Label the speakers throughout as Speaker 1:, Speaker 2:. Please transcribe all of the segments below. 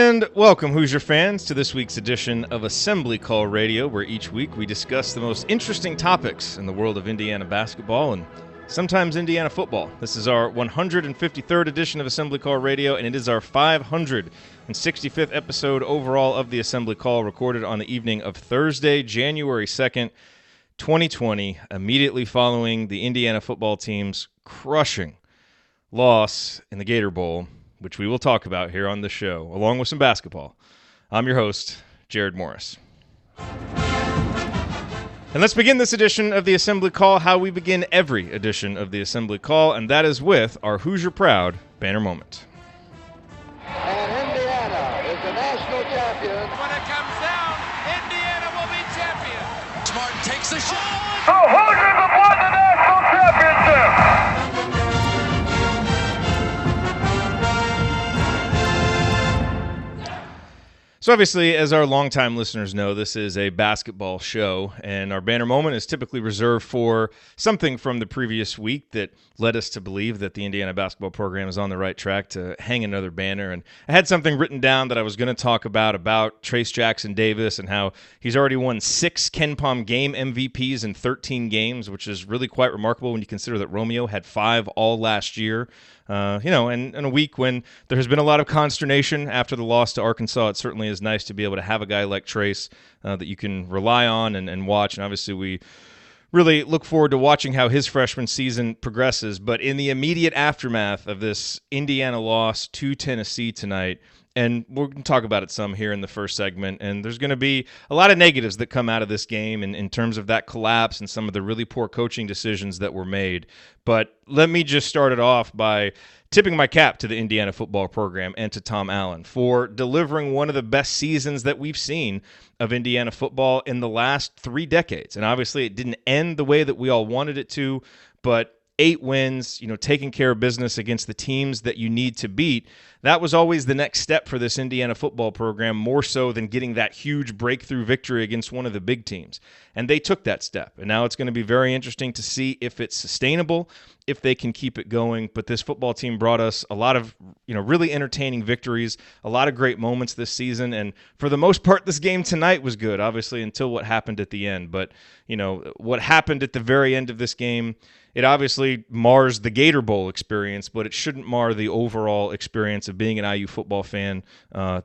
Speaker 1: And welcome, Hoosier fans, to this week's edition of Assembly Call Radio, where each week we discuss the most interesting topics in the world of Indiana basketball and sometimes Indiana football. This is our 153rd edition of Assembly Call Radio, and it is our 565th episode overall of the Assembly Call, recorded on the evening of Thursday, January 2nd, 2020, immediately following the Indiana football team's crushing loss in the Gator Bowl, which we will talk about here on the show, along with some basketball. I'm your host, Jerod Morris. And let's begin this edition of the Assembly Call how we begin every edition of the Assembly Call, and that is with our Hoosier Proud banner moment.
Speaker 2: And Indiana is the national champion.
Speaker 3: When it comes down, Indiana will be champion.
Speaker 4: Smart takes the shot.
Speaker 2: The Hoosiers have won the national championship.
Speaker 1: So obviously, as our longtime listeners know, this is a basketball show, and our banner moment is typically reserved for something from the previous week that led us to believe that the Indiana basketball program is on the right track to hang another banner. And I had something written down that I was going to talk about Trace Jackson Davis and how he's already won 6 Ken Pom game MVPs in 13 games, which is really quite remarkable when you consider that Romeo had 5 all last year. And in a week when there has been a lot of consternation after the loss to Arkansas, it certainly is nice to be able to have a guy like Trace that you can rely on and watch. And obviously we really look forward to watching how his freshman season progresses. But in the immediate aftermath of this Indiana loss to Tennessee tonight, and we're going to talk about it some here in the first segment, and there's going to be a lot of negatives that come out of this game in terms of that collapse and some of the really poor coaching decisions that were made. But let me just start it off by tipping my cap to the Indiana football program and to Tom Allen for delivering one of the best seasons that we've seen of Indiana football in the last 3 decades. And obviously it didn't end the way that we all wanted it to, but 8 wins, taking care of business against the teams that you need to beat. That was always the next step for this Indiana football program, more so than getting that huge breakthrough victory against one of the big teams. And they took that step. And now it's going to be very interesting to see if it's sustainable, if they can keep it going. But this football team brought us a lot of, really entertaining victories, a lot of great moments this season. And for the most part, this game tonight was good, obviously, until what happened at the end. But, what happened at the very end of this game, it obviously mars the Gator Bowl experience, but it shouldn't mar the overall experience of being an IU football fan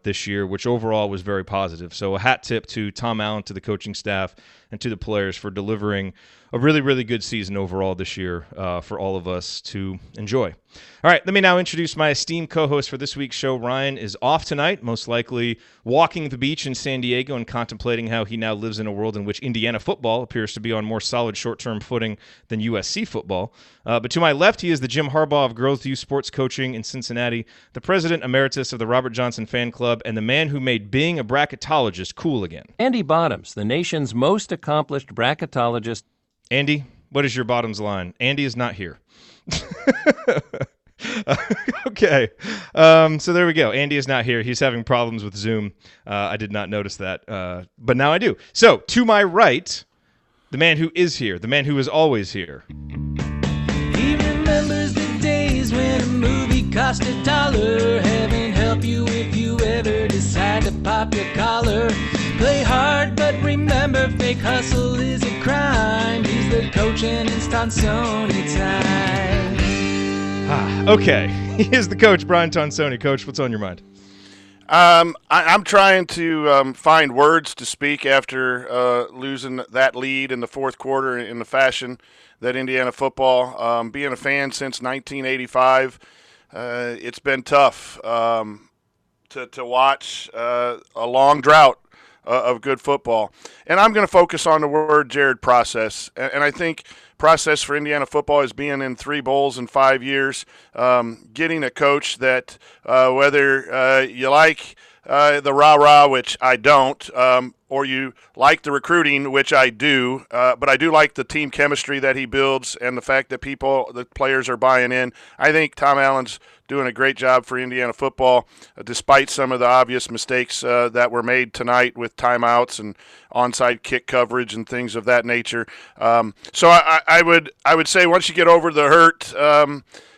Speaker 1: this year, which overall was very positive. So a hat tip to Tom Allen, to the coaching staff, and to the players for delivering a really, really good season overall this year for all of us to enjoy. All right, let me now introduce my esteemed co-host for this week's show. Ryan is off tonight, most likely walking the beach in San Diego and contemplating how he now lives in a world in which Indiana football appears to be on more solid short-term footing than USC football. But to my left, he is the Jim Harbaugh of Girls Youth Sports Coaching in Cincinnati, the president emeritus of the Robert Johnson Fan Club, and the man who made being a bracketologist cool again.
Speaker 5: Andy Bottoms, the nation's most accomplished bracketologist.
Speaker 1: Andy, what is your bottoms line? Andy is not here. Okay. So there we go. Andy is not here. He's having problems with Zoom. I did not notice that, but now I do. So to my right, the man who is here, the man who is always here.
Speaker 6: He remembers the days when a movie cost $1. Heaven help you if you ever decide to pop your collar. Play hard, but remember, fake hustle is a crime. He's the coach and it's Tonsoni time.
Speaker 1: Okay. He is the coach, Brian Tonsoni. Coach, what's on your mind?
Speaker 7: I'm trying to find words to speak after losing that lead in the fourth quarter in the fashion that Indiana football, being a fan since 1985, it's been tough to watch a long drought of good football. And I'm going to focus on the word, Jerod, process. And I think process for Indiana football is being in 3 bowls in 5 years, getting a coach that whether you like the rah-rah, which I don't, or you like the recruiting, which I do, but I do like the team chemistry that he builds and the fact that the players are buying in. I think Tom Allen's doing a great job for Indiana football, despite some of the obvious mistakes that were made tonight with timeouts and onside kick coverage and things of that nature. So I would say once you get over the hurt,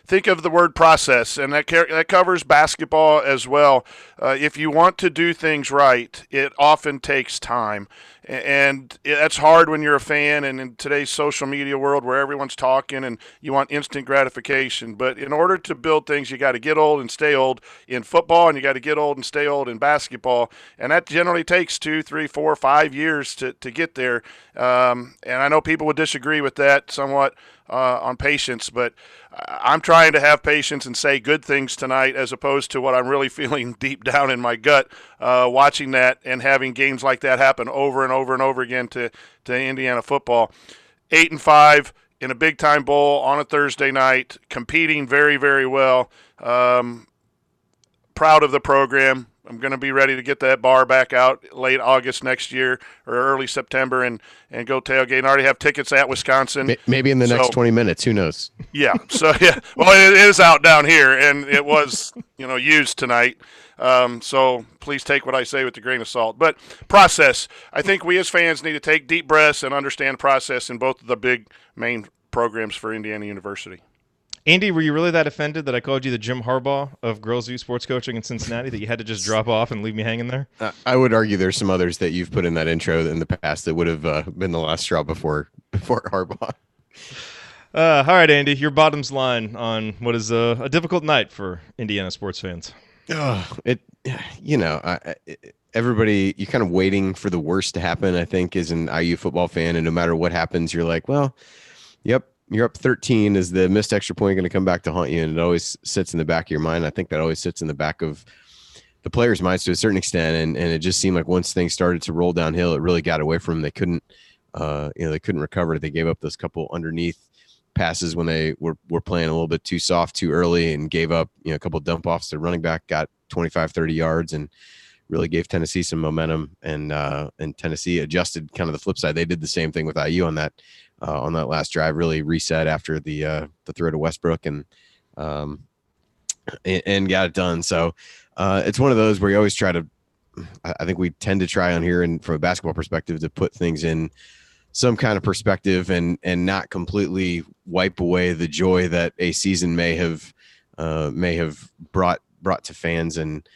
Speaker 7: think of the word process, and that covers basketball as well. If you want to do things right, it often takes time. And that's hard when you're a fan and in today's social media world where everyone's talking and you want instant gratification. But in order to build things, you got to get old and stay old in football, and you got to get old and stay old in basketball. And that generally takes 2, 3, 4, 5 years to get there. And I know people would disagree with that somewhat on patience, but I'm trying to have patience and say good things tonight as opposed to what I'm really feeling deep down in my gut watching that and having games like that happen over and over and over again to Indiana football. 8-5 in a big-time bowl on a Thursday night, competing very, very well. Proud of the program. I'm going to be ready to get that bar back out late August next year or early September and go tailgate. And already have tickets at Wisconsin.
Speaker 4: Maybe in the next 20 minutes. Who knows?
Speaker 7: Yeah. So, yeah. Well, it is out down here, and it was, used tonight. So please take what I say with a grain of salt. But process. I think we as fans need to take deep breaths and understand process in both of the big main programs for Indiana University.
Speaker 1: Andy, were you really that offended that I called you the Jim Harbaugh of Girls U sports coaching in Cincinnati, that you had to just drop off and leave me hanging there?
Speaker 4: I would argue there's some others that you've put in that intro in the past that would have been the last straw before Harbaugh.
Speaker 1: All right, Andy, your bottoms line on what is a difficult night for Indiana sports fans.
Speaker 4: Everybody, you're kind of waiting for the worst to happen, I think, as an IU football fan. And no matter what happens, you're like, well, yep. You're up 13. Is the missed extra point going to come back to haunt you? And it always sits in the back of your mind. I think that always sits in the back of the players' minds to a certain extent. And it just seemed like once things started to roll downhill, it really got away from them. They couldn't, they couldn't recover. They gave up those couple underneath passes when they were playing a little bit too soft too early and gave up, a couple dump offs to running back, got 25, 30 yards and really gave Tennessee some momentum. And Tennessee adjusted kind of the flip side. They did the same thing with IU on that last drive, really reset after the throw to Westbrook and got it done. So it's one of those where you always try to, I think we tend to try on here and from a basketball perspective to put things in some kind of perspective and not completely wipe away the joy that a season may have brought to fans and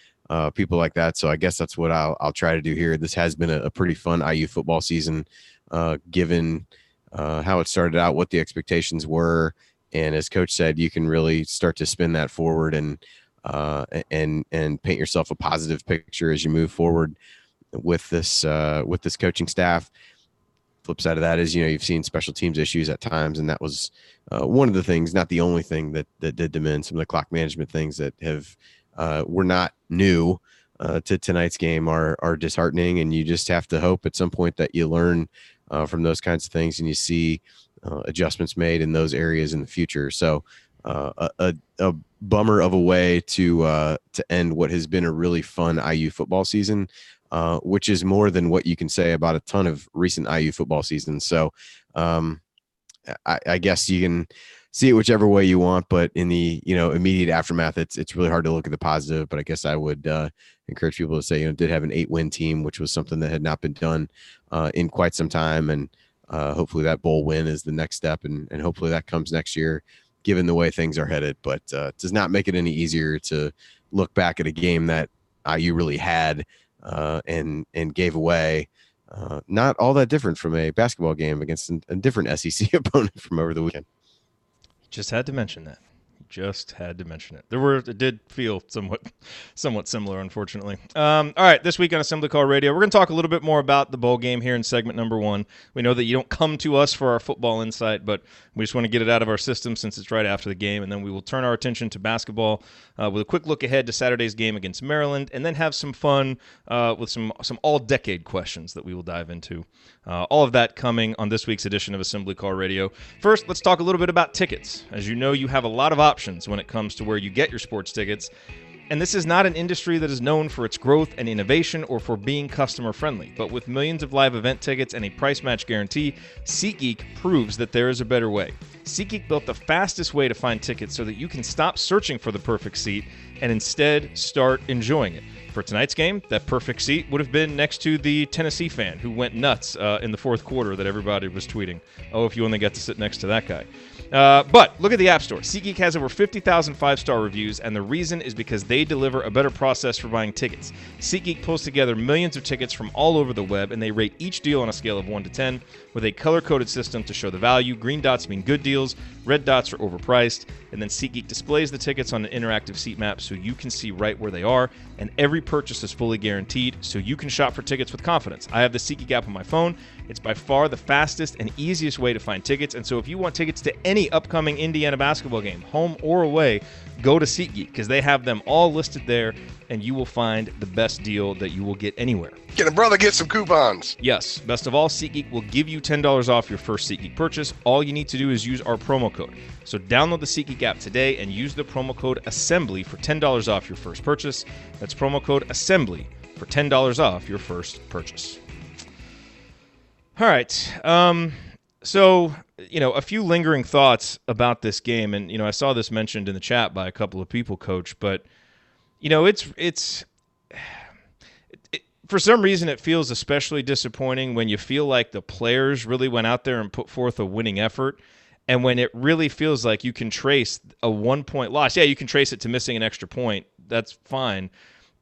Speaker 4: people like that. So I guess that's what I'll try to do here. This has been a pretty fun IU football season, given how it started out, what the expectations were. And as coach said, you can really start to spin that forward and paint yourself a positive picture as you move forward with this coaching staff. Flip side of that is, you've seen special teams issues at times. And that was one of the things, not the only thing that did them in. Some of the clock management things that were not new to tonight's game are disheartening. And you just have to hope at some point that you learn from those kinds of things and you see adjustments made in those areas in the future. So a bummer of a way to end what has been a really fun IU football season, which is more than what you can say about a ton of recent IU football seasons. So I guess you can see it whichever way you want, but in the immediate aftermath, it's really hard to look at the positive. But I guess I would encourage people to say, did have an 8-win team, which was something that had not been done in quite some time, and hopefully that bowl win is the next step, and hopefully that comes next year, given the way things are headed. But it does not make it any easier to look back at a game that IU really had and gave away. Not all that different from a basketball game against a different SEC opponent from over the weekend.
Speaker 1: Just had to mention that. It did feel somewhat similar, unfortunately. All right, this week on Assembly Call Radio, we're going to talk a little bit more about the bowl game here in segment number 1. We know that you don't come to us for our football insight, but we just want to get it out of our system since it's right after the game, and then we will turn our attention to basketball with a quick look ahead to Saturday's game against Maryland, and then have some fun with some all-decade questions that we will dive into. All of that coming on this week's edition of Assembly Call Radio. First, let's talk a little bit about tickets. As you know, you have a lot of options when it comes to where you get your sports tickets. And this is not an industry that is known for its growth and innovation or for being customer friendly. But with millions of live event tickets and a price match guarantee, SeatGeek proves that there is a better way. SeatGeek built the fastest way to find tickets so that you can stop searching for the perfect seat and instead start enjoying it. For tonight's game, that perfect seat would have been next to the Tennessee fan who went nuts in the fourth quarter that everybody was tweeting. Oh, if you only got to sit next to that guy. But look at the App Store. SeatGeek has over 50,000 5-star reviews, and the reason is because they deliver a better process for buying tickets. SeatGeek pulls together millions of tickets from all over the web, and they rate each deal on a scale of 1 to 10 with a color-coded system to show the value. Green dots mean good deals, red dots are overpriced, and then SeatGeek displays the tickets on an interactive seat map so you can see right where they are, and every purchase is fully guaranteed, so you can shop for tickets with confidence. I have the SeatGeek app on my phone. It's by far the fastest and easiest way to find tickets, and so if you want tickets to any upcoming Indiana basketball game, home or away, go to SeatGeek because they have them all listed there, and you will find the best deal that you will get anywhere.
Speaker 8: Can a brother get some coupons?
Speaker 1: Yes. Best of all, SeatGeek will give you $10 off your first SeatGeek purchase. All you need to do is use our promo code. So download the SeatGeek app today and use the promo code ASSEMBLY for $10 off your first purchase. That's promo code ASSEMBLY for $10 off your first purchase. All right. So, a few lingering thoughts about this game. And, I saw this mentioned in the chat by a couple of people, Coach. But, it's for some reason, it feels especially disappointing when you feel like the players really went out there and put forth a winning effort. And when it really feels like you can trace a 1-point loss. Yeah, you can trace it to missing an extra point. That's fine.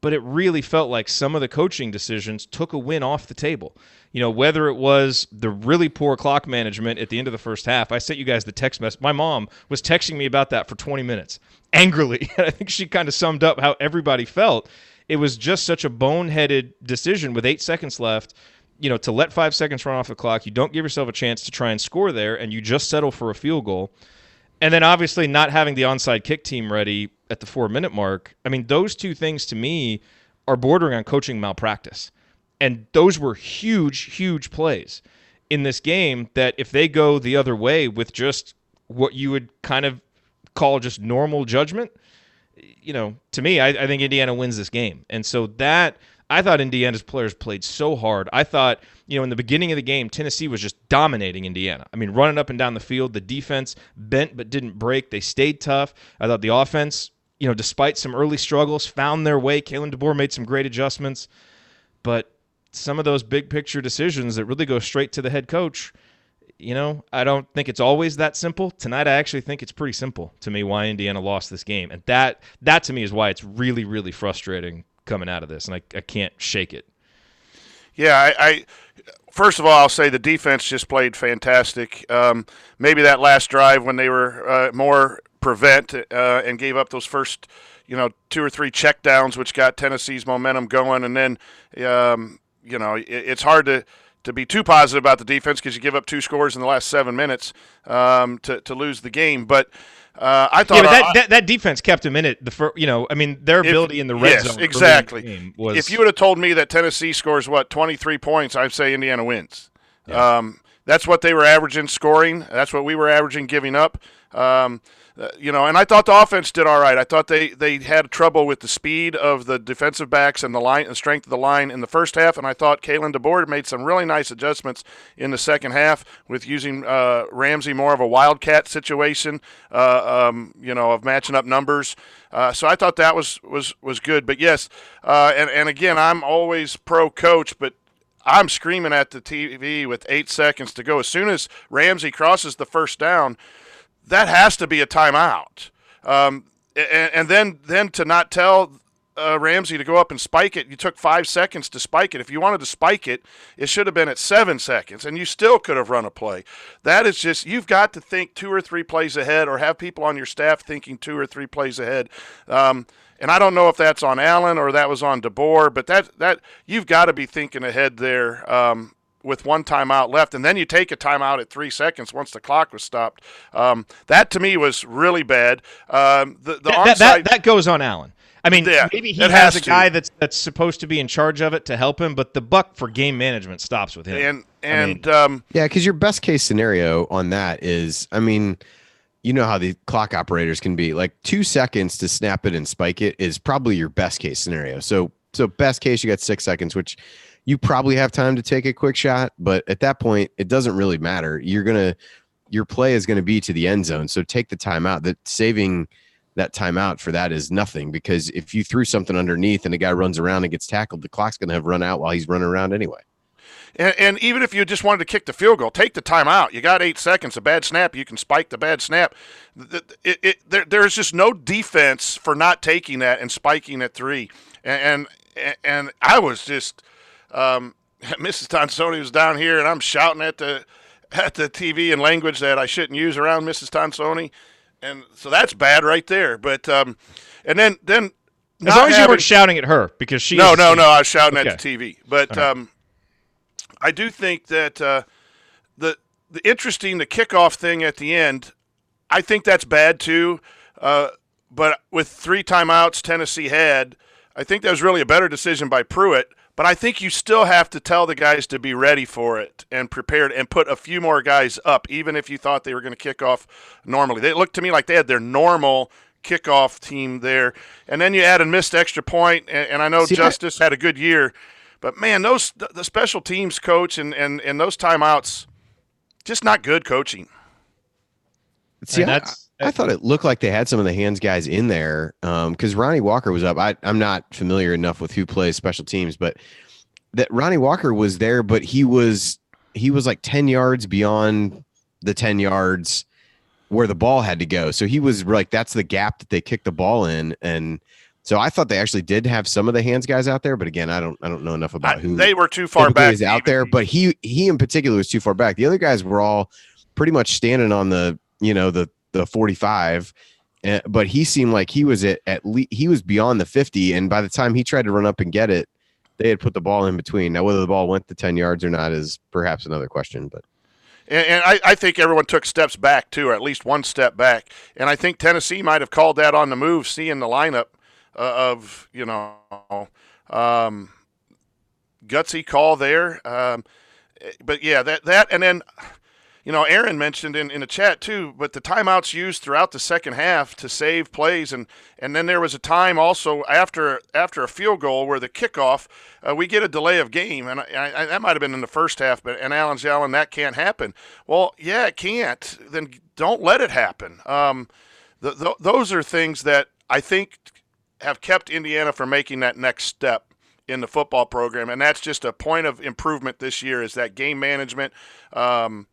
Speaker 1: But it really felt like some of the coaching decisions took a win off the table. Whether it was the really poor clock management at the end of the first half. I sent you guys the text message. My mom was texting me about that for 20 minutes, angrily. And I think she kind of summed up how everybody felt. It was just such a boneheaded decision with 8 seconds left, to let 5 seconds run off the clock. You don't give yourself a chance to try and score there, and you just settle for a field goal. And then obviously not having the onside kick team ready at the 4-minute mark. I mean, those two things to me are bordering on coaching malpractice. And those were huge, huge plays in this game that if they go the other way with just what you would kind of call just normal judgment, to me, I think Indiana wins this game. And so that I thought Indiana's players played so hard. I thought, in the beginning of the game, Tennessee was just dominating Indiana. I mean, running up and down the field, the defense bent but didn't break. They stayed tough. I thought the offense, despite some early struggles, found their way. Kalen DeBoer made some great adjustments. But some of those big picture decisions that really go straight to the head coach, I don't think it's always that simple. Tonight, I actually think it's pretty simple to me why Indiana lost this game. And that to me is why it's really, really frustrating coming out of this, and I can't shake it.
Speaker 7: Yeah, I first of all, I'll say the defense just played fantastic. Maybe that last drive when they were more prevent and gave up those first, 2 or 3 checkdowns, which got Tennessee's momentum going, and then, it's hard to be too positive about the defense because you give up 2 scores in the last 7 minutes to lose the game, but. I thought
Speaker 1: that defense kept them in it. Their ability in the red zone.
Speaker 7: Exactly.
Speaker 1: Game was,
Speaker 7: if you would have told me that Tennessee scores 23 points, I'd say Indiana wins. Yeah. That's what they were averaging scoring. That's what we were averaging giving up. And I thought the offense did all right. I thought they had trouble with the speed of the defensive backs and the line and strength of the line in the first half, and I thought Kalen DeBoer made some really nice adjustments in the second half with using Ramsey more of a wildcat situation, of matching up numbers. So I thought that was good. But yes, and again, I'm always pro coach, but I'm screaming at the TV with 8 seconds to go. As soon as Ramsey crosses the first down, that has to be a timeout. And then to not tell Ramsey to go up and spike it, you took 5 seconds to spike it. If you wanted to spike it, it should have been at 7 seconds, and you still could have run a play. That is just, you've got to think 2 or 3 plays ahead or have people on your staff thinking 2 or 3 plays ahead. And I don't know if that's on Allen or that was on DeBoer, but that you've got to be thinking ahead there with 1 timeout left, and then you take a timeout at 3 seconds once the clock was stopped. That to me was really bad.
Speaker 1: That goes on Allen. I mean,
Speaker 7: yeah,
Speaker 1: maybe he has a guy that's supposed to be in charge of it to help him, but the buck for game management stops with him.
Speaker 4: Because your best case scenario on that is, you know how the clock operators can be. Like 2 seconds to snap it and spike it is probably your best case scenario. So best case, you got 6 seconds, which you probably have time to take a quick shot, but at that point, it doesn't really matter. Your play is gonna be to the end zone, so take the timeout. That that timeout for that is nothing, because if you threw something underneath and the guy runs around and gets tackled, the clock's going to have run out while he's running around anyway.
Speaker 7: And even if you just wanted to kick the field goal, take the timeout. You got 8 seconds. A bad snap, you can spike the bad snap. There's just no defense for not taking that and spiking at 3. And I was just Mrs. Tonsoni was down here, and I'm shouting at the TV in language that I shouldn't use around Mrs. Tonsoni, and so that's bad right there. But and then
Speaker 1: as long as you weren't shouting at her, because she
Speaker 7: no, I was shouting at the TV. But I do think that the kickoff thing at the end, I think that's bad too. But with 3 timeouts Tennessee had, I think that was really a better decision by Pruitt. But I think you still have to tell the guys to be ready for it and prepared and put a few more guys up, even if you thought they were going to kick off normally. They looked to me like they had their normal kickoff team there. And then you add a missed extra point, and I know Justice had a good year. But, man, the special teams coach and those timeouts, just not good coaching.
Speaker 4: See, I thought it looked like they had some of the hands guys in there because Ronnie Walker was up. I'm not familiar enough with who plays special teams, but that Ronnie Walker was there, but he was like 10 yards beyond the 10 yards where the ball had to go. So he was like, that's the gap that they kicked the ball in. And so I thought they actually did have some of the hands guys out there, but again, I don't know enough about who
Speaker 7: they were too far back
Speaker 4: is out there, but he in particular was too far back. The other guys were all pretty much standing on the 45, but he seemed like he was at least he was beyond the 50, and by the time he tried to run up and get it, they had put the ball in between. Now whether the ball went the 10 yards or not is perhaps another question, but
Speaker 7: and I think everyone took steps back too, or at least one step back, and I think Tennessee might have called that on the move, seeing the lineup of gutsy call there, but yeah, that and then Aaron mentioned in the chat too, but the timeouts used throughout the second half to save plays, and then there was a time also after a field goal where the kickoff, we get a delay of game, and I that might have been in the first half, and Alan's yelling that can't happen. Well, yeah, it can't. Then don't let it happen. Those are things that I think have kept Indiana from making that next step in the football program, and that's just a point of improvement this year, is that game management. And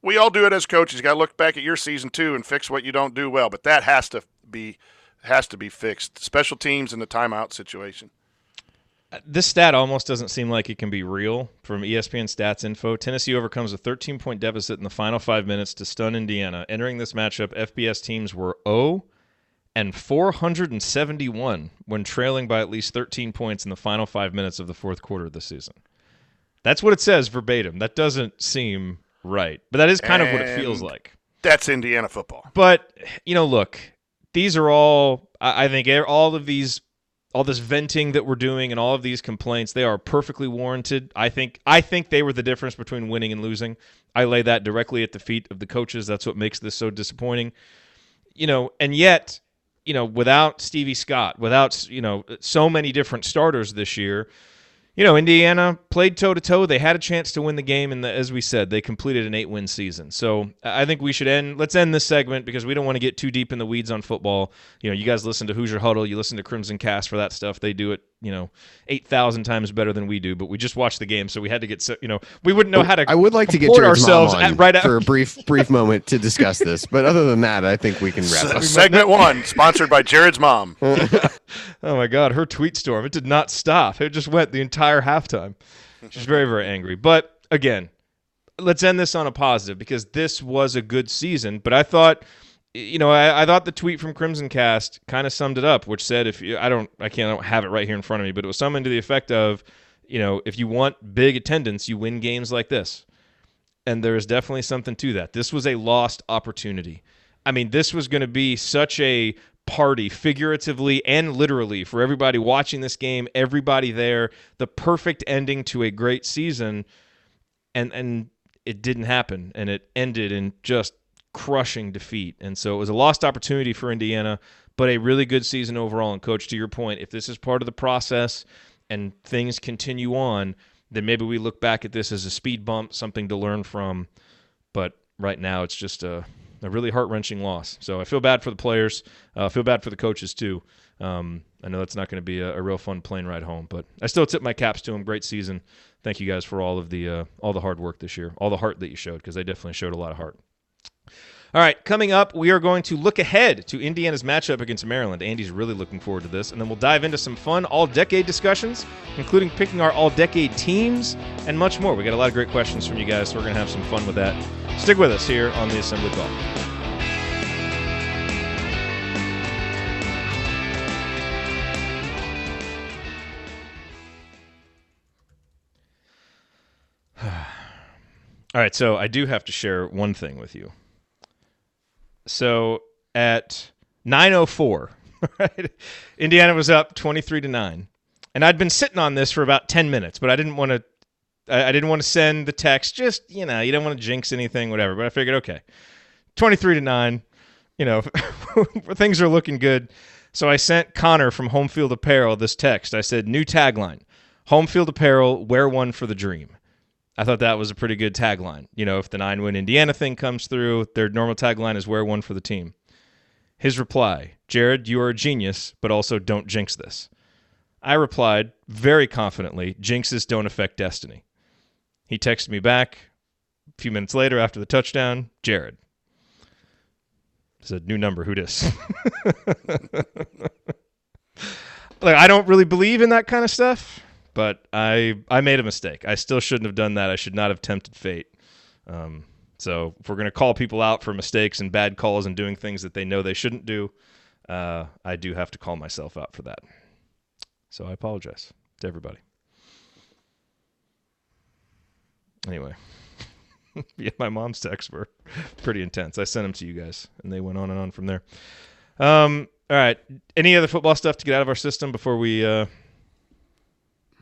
Speaker 7: we all do it as coaches. You got to look back at your season too and fix what you don't do well. But that has to be fixed. Special teams and the timeout situation.
Speaker 1: This stat almost doesn't seem like it can be real from ESPN Stats Info. Tennessee overcomes a 13-point deficit in the final 5 minutes to stun Indiana. Entering this matchup, FBS teams were 0-471 when trailing by at least 13 points in the final 5 minutes of the fourth quarter of the season. That's what it says verbatim. That doesn't seem right, but that is kind of what it feels like.
Speaker 7: That's Indiana football.
Speaker 1: But, look, these are all, I think all this venting that we're doing and all of these complaints, they are perfectly warranted. I think they were the difference between winning and losing. I lay that directly at the feet of the coaches. That's what makes this so disappointing. And yet, without Stevie Scott, without, so many different starters this year, Indiana played toe-to-toe. They had a chance to win the game, and as we said, they completed an 8-win season. So I think we should let's end this segment because we don't want to get too deep in the weeds on football. You guys listen to Hoosier Huddle. You listen to Crimson Cast for that stuff. They do it, 8,000 times better than we do, but we just watched the game, so we had to get, we wouldn't know how to.
Speaker 4: I would like to get Jerod's mom on for a brief moment to discuss this, but other than that, I think we can wrap up.
Speaker 7: Segment 1, sponsored by Jerod's mom.
Speaker 1: Oh my God, her tweet storm! It did not stop. It just went the entire halftime. She's very, very angry. But again, let's end this on a positive because this was a good season. But I thought. I thought the tweet from Crimson Cast kind of summed it up, which said, I don't have it right here in front of me, but it was something to the effect of, if you want big attendance, you win games like this. And there is definitely something to that. This was a lost opportunity. I mean, this was going to be such a party, figuratively and literally, for everybody watching this game, everybody there, the perfect ending to a great season. And it didn't happen, and it ended in just crushing defeat. And so it was a lost opportunity for Indiana, but a really good season overall. And Coach, to your point, if this is part of the process and things continue on, then maybe we look back at this as a speed bump, something to learn from. But right now it's just a a really heart-wrenching loss. So I feel bad for the players. I feel bad for the coaches too. I know that's not going to be a real fun plane ride home, but I still tip my caps to them. Great season. Thank you guys for all the hard work this year, all the heart that you showed, because they definitely showed a lot of heart. All right, coming up, we are going to look ahead to Indiana's matchup against Maryland. Andy's really looking forward to this, and then we'll dive into some fun all-decade discussions, including picking our all-decade teams and much more. We got a lot of great questions from you guys, so we're going to have some fun with that. Stick with us here on the Assembly Call. All right, so I do have to share one thing with you. So at 9:04, right, Indiana was up 23-9, and I'd been sitting on this for about 10 minutes, but I didn't want to. I didn't want to send the text. Just you don't want to jinx anything, whatever. But I figured, okay, 23-9, things are looking good. So I sent Connor from Home Field Apparel this text. I said, new tagline: Home Field Apparel, wear one for the dream. I thought that was a pretty good tagline. If the 9-win Indiana thing comes through, their normal tagline is wear one for the team. His reply: Jerod, you are a genius, but also don't jinx this. I replied very confidently, jinxes don't affect destiny. He texted me back a few minutes later after the touchdown, Jerod. I said, new number, who dis? I don't really believe in that kind of stuff. But I made a mistake. I still shouldn't have done that. I should not have tempted fate. So if we're going to call people out for mistakes and bad calls and doing things that they know they shouldn't do, I do have to call myself out for that. So I apologize to everybody. Anyway, yeah, my mom's texts were pretty intense. I sent them to you guys, and they went on and on from there. All right. Any other football stuff to get out of our system before we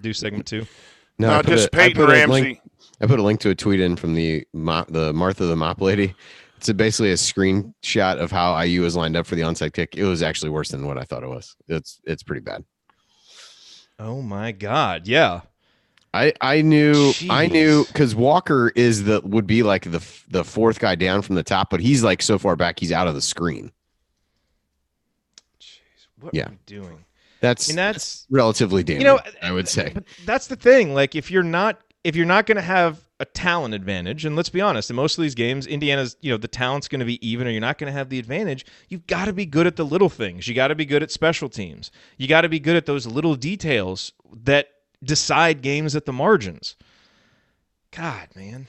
Speaker 1: do segment 2?
Speaker 7: No, just Peyton Ramsey.
Speaker 4: I put a link to a tweet in from the Martha the Mop lady. It's basically a screenshot of how IU was lined up for the onside kick. It was actually worse than what I thought it was. It's pretty bad.
Speaker 1: Oh my God! Yeah,
Speaker 4: I knew because Walker would be like the fourth guy down from the top, but he's like so far back he's out of the screen.
Speaker 1: Jeez, what are we doing?
Speaker 4: That's relatively damning, I would say.
Speaker 1: But that's the thing. Like, if you're not going to have a talent advantage, and let's be honest, in most of these games, Indiana's, the talent's going to be even, or you're not going to have the advantage. You've got to be good at the little things. You got to be good at special teams. You got to be good at those little details that decide games at the margins. God, man.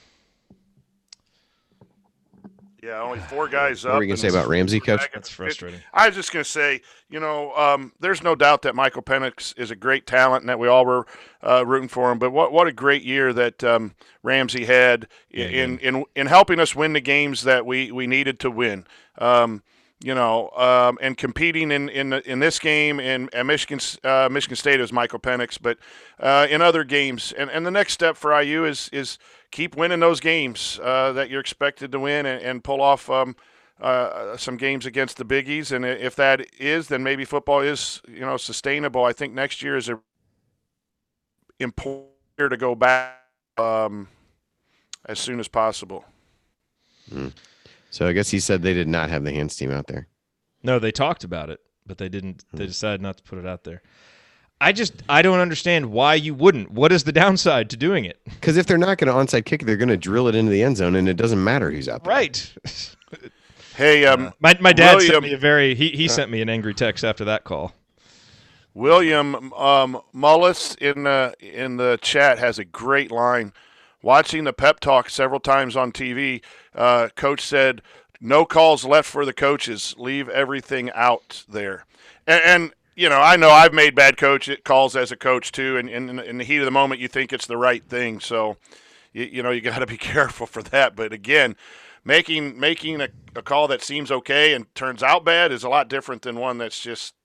Speaker 7: Yeah, only 4 guys up.
Speaker 4: What were you going to say about Ramsey, Coach?
Speaker 1: That's frustrating.
Speaker 7: I was just going to say, there's no doubt that Michael Penix is a great talent and that we all were rooting for him. But what a great year that Ramsey had in helping us win the games that we needed to win. And competing in this game in Michigan State is Michael Penix, but in other games. And the next step for IU is keep winning those games that you're expected to win and pull off some games against the biggies. And if that is, then maybe football is sustainable. I think next year is important to go back as soon as possible.
Speaker 4: So I guess he said they did not have the hands team out there.
Speaker 1: No, they talked about it, but they didn't. They decided not to put it out there. I don't understand why you wouldn't. What is the downside to doing it?
Speaker 4: Because if they're not going to onside kick, they're going to drill it into the end zone, and it doesn't matter who's out there.
Speaker 1: Right.
Speaker 7: Hey,
Speaker 1: my dad sent me he sent me an angry text after that call.
Speaker 7: William Mullis in the chat has a great line. Watching the pep talk several times on TV, coach said, "No calls left for the coaches. Leave everything out there." And I know I've made bad calls as a coach too, and in the heat of the moment, you think it's the right thing. So, you got to be careful for that. But again, making a call that seems okay and turns out bad is a lot different than one that's just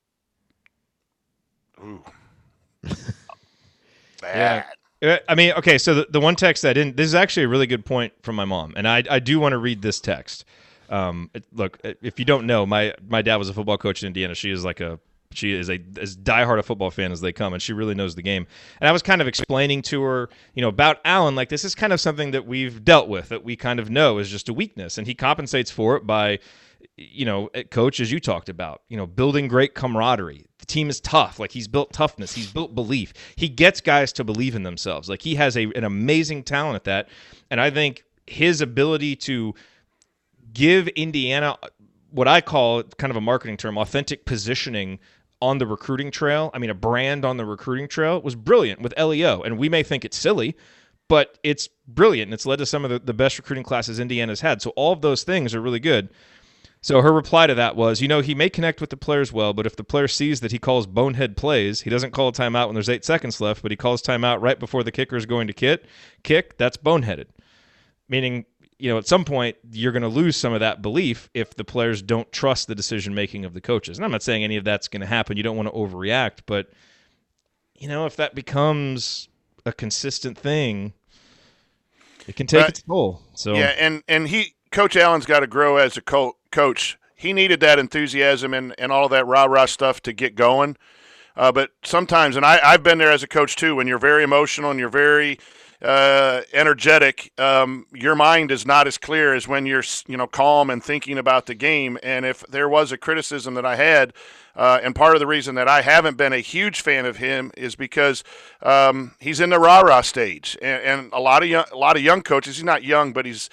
Speaker 7: bad.
Speaker 1: Yeah. I mean, okay, so the one text this is actually a really good point from my mom, and I do want to read this text. Look, if you don't know, my dad was a football coach in Indiana. She is like a She is as diehard a football fan as they come, and she really knows the game. And I was kind of explaining to her, about Allen, like this is kind of something that we've dealt with, that we kind of know is just a weakness, and he compensates for it by, coach, as you talked about, building great camaraderie. The team is tough. Like he's built toughness. He's built belief. He gets guys to believe in themselves. Like he has an amazing talent at that. And I think his ability to give Indiana what I call kind of a marketing term, authentic positioning on the recruiting trail. I mean, a brand on the recruiting trail was brilliant with LEO. And we may think it's silly, but it's brilliant. And it's led to some of the best recruiting classes Indiana's had. So all of those things are really good. So her reply to that was, he may connect with the players well, but if the player sees that he calls bonehead plays, he doesn't call a timeout when there's 8 seconds left, but he calls timeout right before the kicker is going to kick, that's boneheaded. Meaning, at some point, you're going to lose some of that belief if the players don't trust the decision-making of the coaches. And I'm not saying any of that's going to happen. You don't want to overreact, but, if that becomes a consistent thing, it can take its toll. So
Speaker 7: yeah, and Coach Allen's got to grow as a coach. He needed that enthusiasm and all of that rah-rah stuff to get going. But sometimes, and I've been there as a coach too, when you're very emotional and you're very energetic, your mind is not as clear as when you're calm and thinking about the game. And if there was a criticism that I had, and part of the reason that I haven't been a huge fan of him is because he's in the rah-rah stage, and a lot of young coaches. He's not young, but he's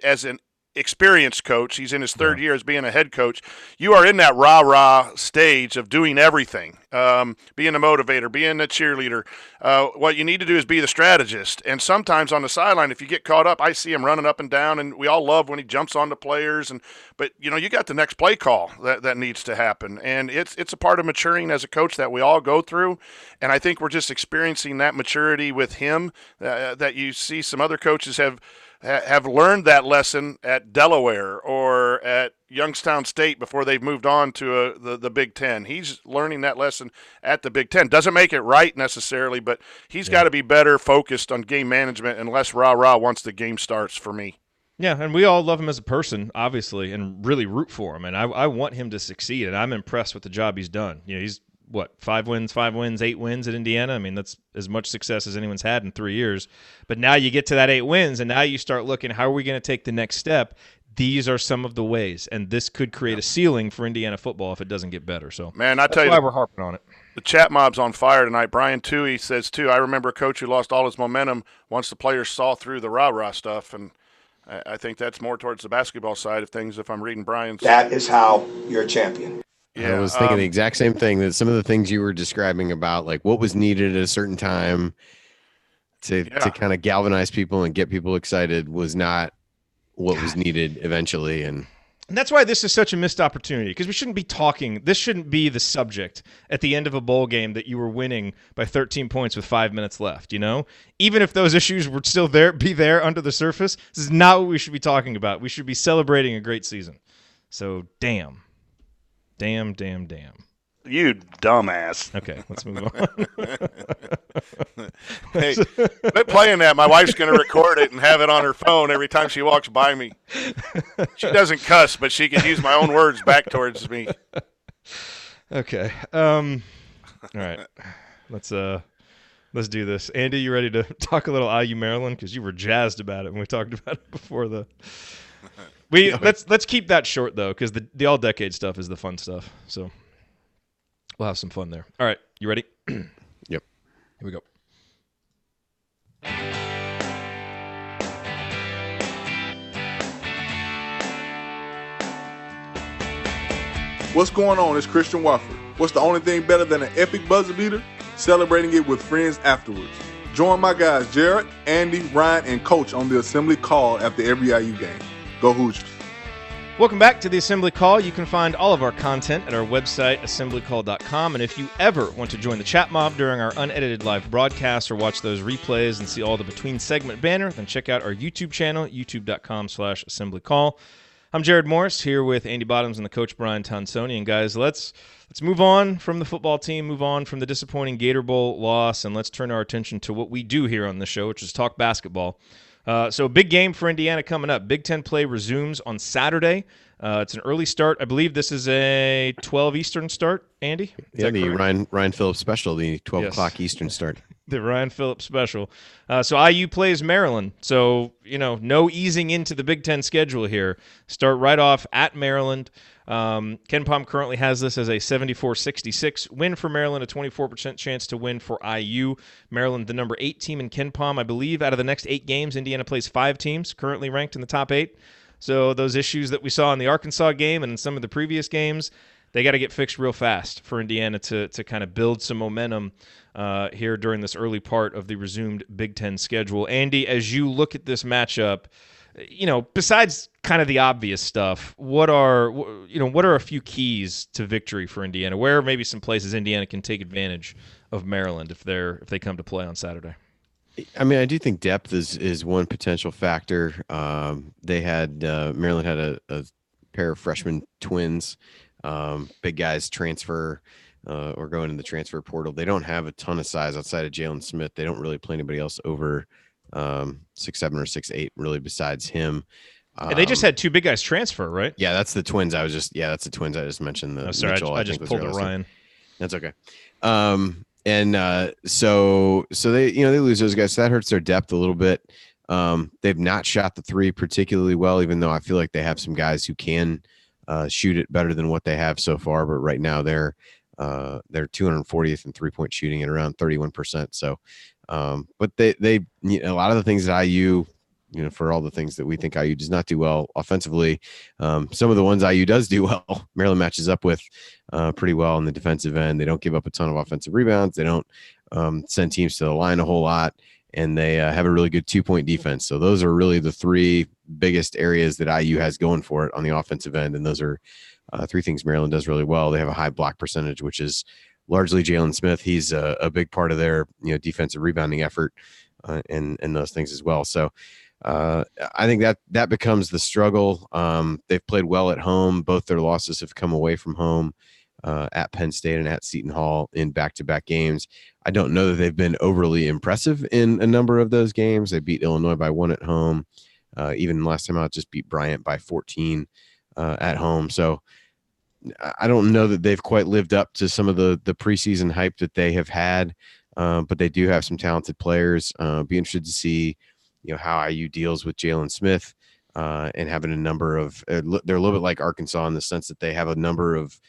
Speaker 7: as an experienced coach. He's in his third year as being a head coach. You are in that rah-rah stage of doing everything, being a motivator, being a cheerleader. What you need to do is be the strategist. And sometimes on the sideline, if you get caught up, I see him running up and down, and we all love when he jumps onto players. But you got the next play call that needs to happen. And it's a part of maturing as a coach that we all go through. And I think we're just experiencing that maturity with him that you see some other coaches have learned that lesson at Delaware or at Youngstown State before they've moved on to the Big Ten. He's learning that lesson at the Big Ten. Doesn't make it right necessarily, but he's got to be better focused on game management and less rah-rah once the game starts for me.
Speaker 1: Yeah, and we all love him as a person, obviously, and really root for him. And I want him to succeed, and I'm impressed with the job he's done. He's, 5 wins, 8 wins at Indiana? I mean, that's as much success as anyone's had in 3 years. But now you get to that 8 wins, and now you start looking, how are we going to take the next step? These are some of the ways, and this could create a ceiling for Indiana football if it doesn't get better. So,
Speaker 7: man, I tell you,
Speaker 1: that's why we're harping on it.
Speaker 7: The chat mob's on fire tonight. Brian Toohey says, too, I remember a coach who lost all his momentum once the players saw through the rah-rah stuff, and I think that's more towards the basketball side of things if I'm reading Brian's.
Speaker 9: That is how you're a champion.
Speaker 4: Yeah, I was thinking the exact same thing, that some of the things you were describing about like what was needed at a certain time to kind of galvanize people and get people excited was not what was needed eventually. And
Speaker 1: that's why this is such a missed opportunity, because we shouldn't be talking. This shouldn't be the subject at the end of a bowl game that you were winning by 13 points with 5 minutes left. Even if those issues were still be there under the surface, this is not what we should be talking about. We should be celebrating a great season. So damn. You
Speaker 7: dumbass.
Speaker 1: Okay, let's move on.
Speaker 7: Hey, quit playing that. My wife's going to record it and have it on her phone every time she walks by me. She doesn't cuss, but she can use my own words back towards me.
Speaker 1: Okay. All right. Let's do this. Andy, you ready to talk a little IU Maryland? Because you were jazzed about it when we talked about it before the – let's keep that short though, because the all decade stuff is the fun stuff. So we'll have some fun there. All right, you ready?
Speaker 4: Yep.
Speaker 1: Here we go.
Speaker 10: What's going on? It's Christian Wofford. What's the only thing better than an epic buzzer beater? Celebrating it with friends afterwards. Join my guys Jerod, Andy, Ryan, and Coach on the assembly call after every IU game. Go Hoosiers.
Speaker 1: Welcome back to the Assembly Call. You can find all of our content at our website, assemblycall.com. And if you ever want to join the chat mob during our unedited live broadcasts or watch those replays and see all the between segment banner, then check out our YouTube channel, youtube.com/assemblycall. I'm Jerod Morris here with Andy Bottoms and the coach Brian Tonsoni. And guys, let's move on from the football team, move on from the disappointing Gator Bowl loss, and let's turn our attention to what we do here on the show, which is talk basketball. So a big game for Indiana coming up. Big Ten play resumes on Saturday. It's an early start. I believe this is a 12 Eastern start, Andy?
Speaker 4: Yeah, the Ryan Phillips special, the 12 o'clock Eastern start.
Speaker 1: The Ryan Phillips special. So IU plays Maryland. So, no easing into the Big Ten schedule here. Start right off at Maryland. Ken Pom currently has this as a 74-66 win for Maryland, a 24% chance to win for IU. Maryland, the number 8 team in Ken Pom. I believe out of the next 8 games, Indiana plays 5 teams currently ranked in the top 8. So those issues that we saw in the Arkansas game and in some of the previous games, they got to get fixed real fast for Indiana to kind of build some momentum here during this early part of the resumed Big Ten schedule. Andy, as you look at this matchup, besides kind of the obvious stuff, what are a few keys to victory for Indiana? Where are maybe some places Indiana can take advantage of Maryland if they come to play on Saturday?
Speaker 4: I mean, I do think depth is one potential factor. Maryland had a pair of freshman twins, big guys transfer or go into the transfer portal. They don't have a ton of size outside of Jalen Smith. They don't really play anybody else over 6'7" or 6'8", really, besides him.
Speaker 1: And they just had 2 big guys transfer, right?
Speaker 4: Yeah, that's the twins. That's the twins I just mentioned.
Speaker 1: Sorry,
Speaker 4: Mitchell,
Speaker 1: I just pulled a Ryan.
Speaker 4: That's okay. So they they lose those guys. So that hurts their depth a little bit. They've not shot the 3 particularly well, even though I feel like they have some guys who can shoot it better than what they have so far. But right now they're 240th in 3-point shooting at around 31%. So, but they a lot of the things that IU, for all the things that we think IU does not do well offensively, some of the ones IU does do well, Maryland matches up with pretty well on the defensive end. They don't give up a ton of offensive rebounds. They don't send teams to the line a whole lot, and they have a really good 2-point defense. So those are really the 3 biggest areas that IU has going for it on the offensive end, and those are 3 things Maryland does really well. They have a high block percentage, which is largely Jalen Smith. He's a big part of their defensive rebounding effort and those things as well. So I think that becomes the struggle. They've played well at home. Both their losses have come away from home at Penn State and at Seton Hall in back-to-back games. I don't know that they've been overly impressive in a number of those games. They beat Illinois by 1 at home. Even last time out, just beat Bryant by 14 at home. So I don't know that they've quite lived up to some of the preseason hype that they have had, but they do have some talented players. Be interested to see how IU deals with Jalen Smith and having a number of they're a little bit like Arkansas in the sense that they have a number of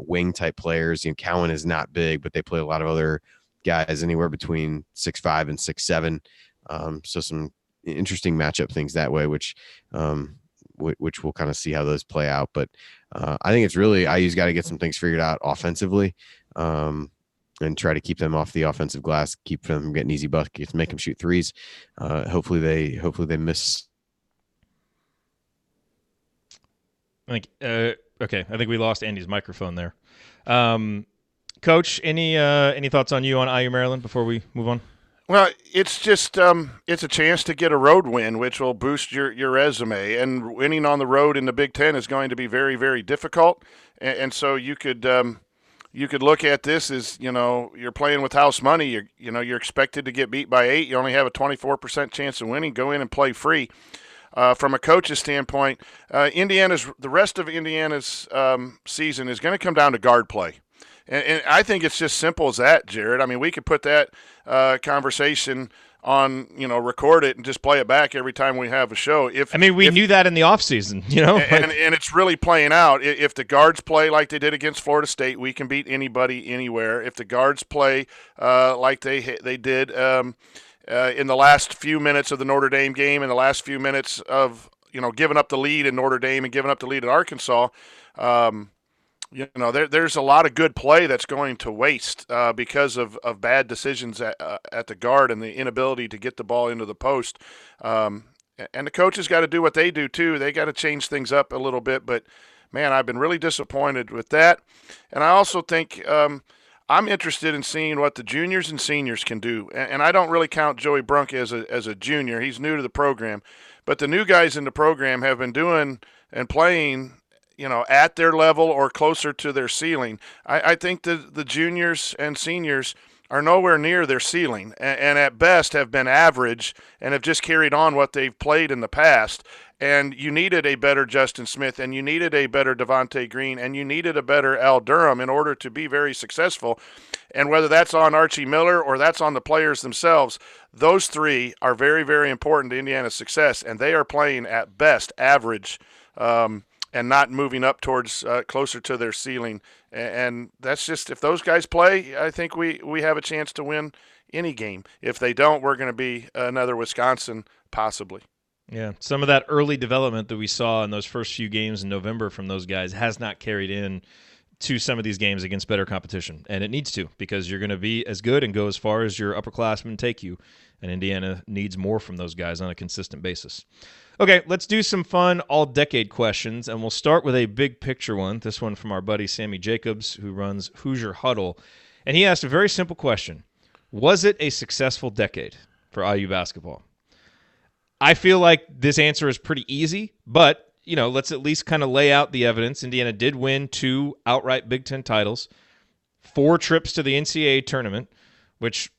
Speaker 4: wing type players. Cowan is not big, but they play a lot of other guys anywhere between 6'5" and 6'7". So some interesting matchup things that way, which we'll kind of see how those play out. But I think it's really IU's got to get some things figured out offensively and try to keep them off the offensive glass, keep them from getting easy buckets, make them shoot threes. Hopefully they miss.
Speaker 1: Okay, I think we lost Andy's microphone there. Coach, any thoughts on you on IU Maryland before we move on?
Speaker 7: Well, it's just it's a chance to get a road win, which will boost your resume. And winning on the road in the Big Ten is going to be very, very difficult. And so you could look at this as you're playing with house money. You're expected to get beat by 8. You only have a 24% chance of winning. Go in and play free. From a coach's standpoint, the rest of Indiana's season is going to come down to guard play. And I think it's just simple as that, Jerod. I mean, we could put that conversation on, record it and just play it back every time we have a show.
Speaker 1: We knew that in the offseason,
Speaker 7: And it's really playing out. If the guards play like they did against Florida State, we can beat anybody anywhere. If the guards play like they did in the last few minutes of the Notre Dame game, in the last few minutes of, giving up the lead in Notre Dame and giving up the lead at Arkansas, there's a lot of good play that's going to waste because of bad decisions at the guard and the inability to get the ball into the post. And the coaches got to do what they do too. They got to change things up a little bit. But, man, I've been really disappointed with that. And I also think I'm interested in seeing what the juniors and seniors can do. And I don't really count Joey Brunk as a junior. He's new to the program. But the new guys in the program have been doing and playing at their level or closer to their ceiling. I think the juniors and seniors are nowhere near their ceiling, and at best have been average and have just carried on what they've played in the past. And you needed a better Justin Smith, and you needed a better Devontae Green, and you needed a better Al Durham in order to be very successful. And whether that's on Archie Miller or that's on the players themselves, those three are very, very important to Indiana's success, and they are playing at best average and not moving up towards closer to their ceiling. And that's just, if those guys play, I think we have a chance to win any game. If they don't, we're going to be another Wisconsin, possibly.
Speaker 1: Yeah, some of that early development that we saw in those first few games in November from those guys has not carried in to some of these games against better competition. And it needs to, because you're going to be as good and go as far as your upperclassmen take you. And Indiana needs more from those guys on a consistent basis. Okay, let's do some fun all-decade questions, and we'll start with a big picture one. This one from our buddy Sammy Jacobs, who runs Hoosier Huddle. And he asked a very simple question. Was it a successful decade for IU basketball? I feel like this answer is pretty easy, but, let's at least kind of lay out the evidence. Indiana did win 2 outright Big Ten titles, 4 trips to the NCAA tournament, which,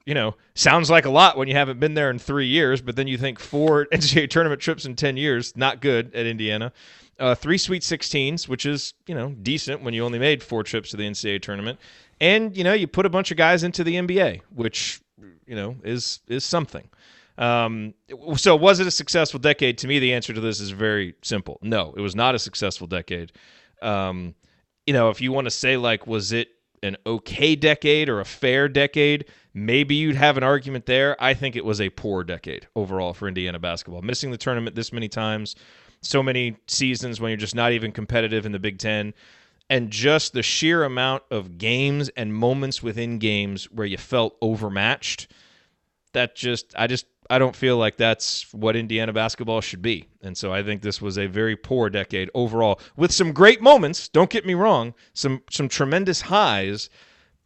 Speaker 1: sounds like a lot when you haven't been there in 3 years, but then you think 4 NCAA tournament trips in 10 years, not good at Indiana. 3 Sweet 16s, which is, decent when you only made 4 trips to the NCAA tournament. And, you put a bunch of guys into the NBA, which, is something. So was it a successful decade? To me, the answer to this is very simple. No, it was not a successful decade. If you want to say, was it an okay decade or a fair decade, maybe you'd have an argument there. I think it was a poor decade overall for Indiana basketball. Missing the tournament this many times, so many seasons when you're just not even competitive in the Big Ten, and just the sheer amount of games and moments within games where you felt overmatched, I don't feel like that's what Indiana basketball should be. And so I think this was a very poor decade overall, with some great moments, don't get me wrong, some tremendous highs,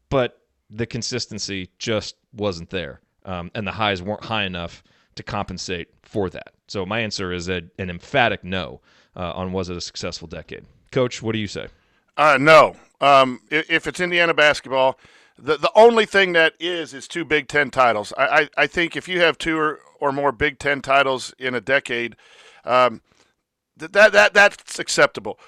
Speaker 1: but the consistency just wasn't there. And the highs weren't high enough to compensate for that. So my answer is an emphatic no on was it a successful decade. Coach, what do you say?
Speaker 7: No. If it's Indiana basketball, the only thing that is 2 Big Ten titles. I think if you have 2 or more Big Ten titles in a decade, that's acceptable.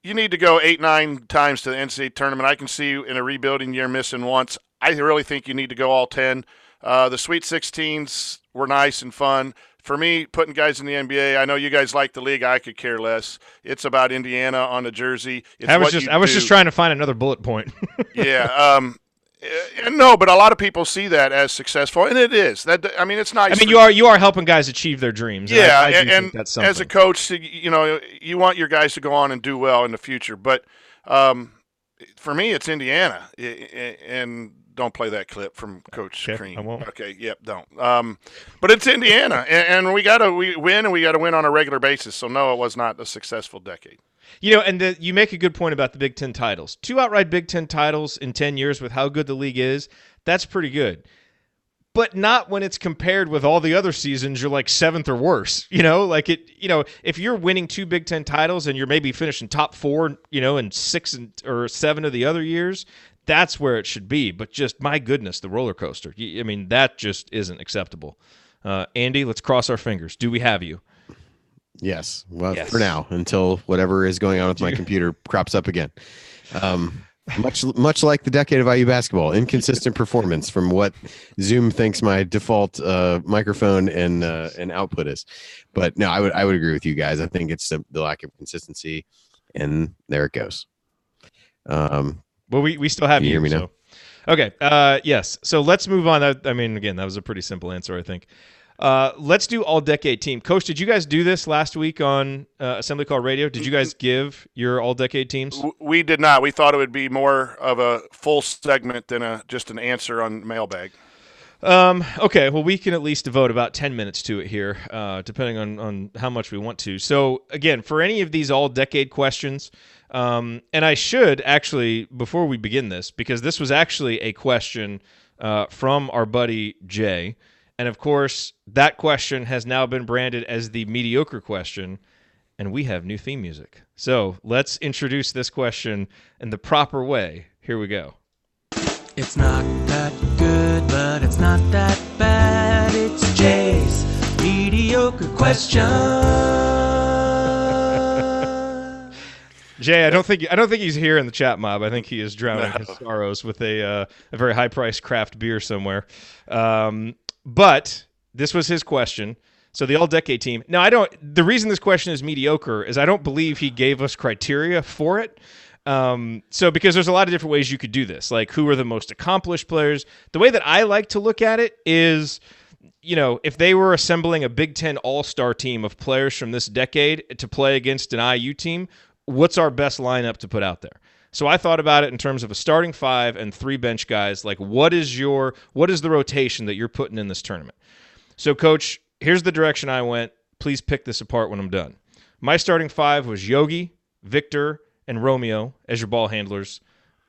Speaker 7: You need to go 8-9 times to the NCAA tournament. I can see you in a rebuilding year missing once. I really think you need to go all 10. The Sweet 16s were nice and fun. For me, putting guys in the NBA, I know you guys like the league. I could care less. It's about Indiana on the jersey. It's
Speaker 1: I was just trying to find another bullet point.
Speaker 7: Yeah. No, but a lot of people see that as successful, and it is. It's nice.
Speaker 1: You are helping guys achieve their dreams.
Speaker 7: Yeah,
Speaker 1: I do think that's something.
Speaker 7: As a coach, you want your guys to go on and do well in the future. But for me, it's Indiana, and don't play that clip from Coach Crean.
Speaker 1: I won't.
Speaker 7: Okay, yep, don't. But it's Indiana, and we win, and we got to win on a regular basis. So no, it was not a successful decade.
Speaker 1: And you make a good point about the Big Ten titles. 2 outright Big Ten titles in 10 years with how good the league is, that's pretty good. But not when it's compared with all the other seasons you're like 7th or worse. If you're winning 2 Big Ten titles and you're maybe finishing top 4, in 6 or 7 of the other years, that's where it should be. But just, my goodness, the roller coaster. That just isn't acceptable. Andy, let's cross our fingers. Do we have you?
Speaker 4: Yes. Well, yes. For now, until whatever is going on with my computer crops up again. Much like the decade of IU basketball, inconsistent performance from what Zoom thinks my default microphone and output is. But no, I would agree with you guys. I think it's the lack of consistency, and there it goes.
Speaker 1: Well, we still have you.
Speaker 4: Hear me now?
Speaker 1: Okay. Yes. So let's move on. Again, that was a pretty simple answer, I think. Let's do all-decade team. Coach, did you guys do this last week on Assembly Call Radio? Did you guys give your all-decade teams?
Speaker 7: We did not. We thought it would be more of a full segment than just an answer on mailbag.
Speaker 1: Okay, well, we can at least devote about 10 minutes to it here, depending on how much we want to. So, again, for any of these all-decade questions, and I should actually, before we begin this, because this was actually a question from our buddy Jay, and, of course, that question has now been branded as the mediocre question, and we have new theme music. So let's introduce this question in the proper way. Here we go.
Speaker 6: It's not that good. question.
Speaker 1: Jay, I don't think he's here in the chat mob. I think he is drowning his sorrows with a very high-priced craft beer somewhere. But this was his question. So the all-decade team. Now, the reason this question is mediocre is I don't believe he gave us criteria for it. So because there's a lot of different ways you could do this, like who are the most accomplished players. The way that I like to look at it is, if they were assembling a Big Ten all-star team of players from this decade to play against an IU team, what's our best lineup to put out there? So I thought about it in terms of a starting 5 and 3 bench guys. Like, what is the rotation that you're putting in this tournament? So, Coach, here's the direction I went. Please pick this apart when I'm done. My starting 5 was Yogi, Victor, and Romeo as your ball handlers,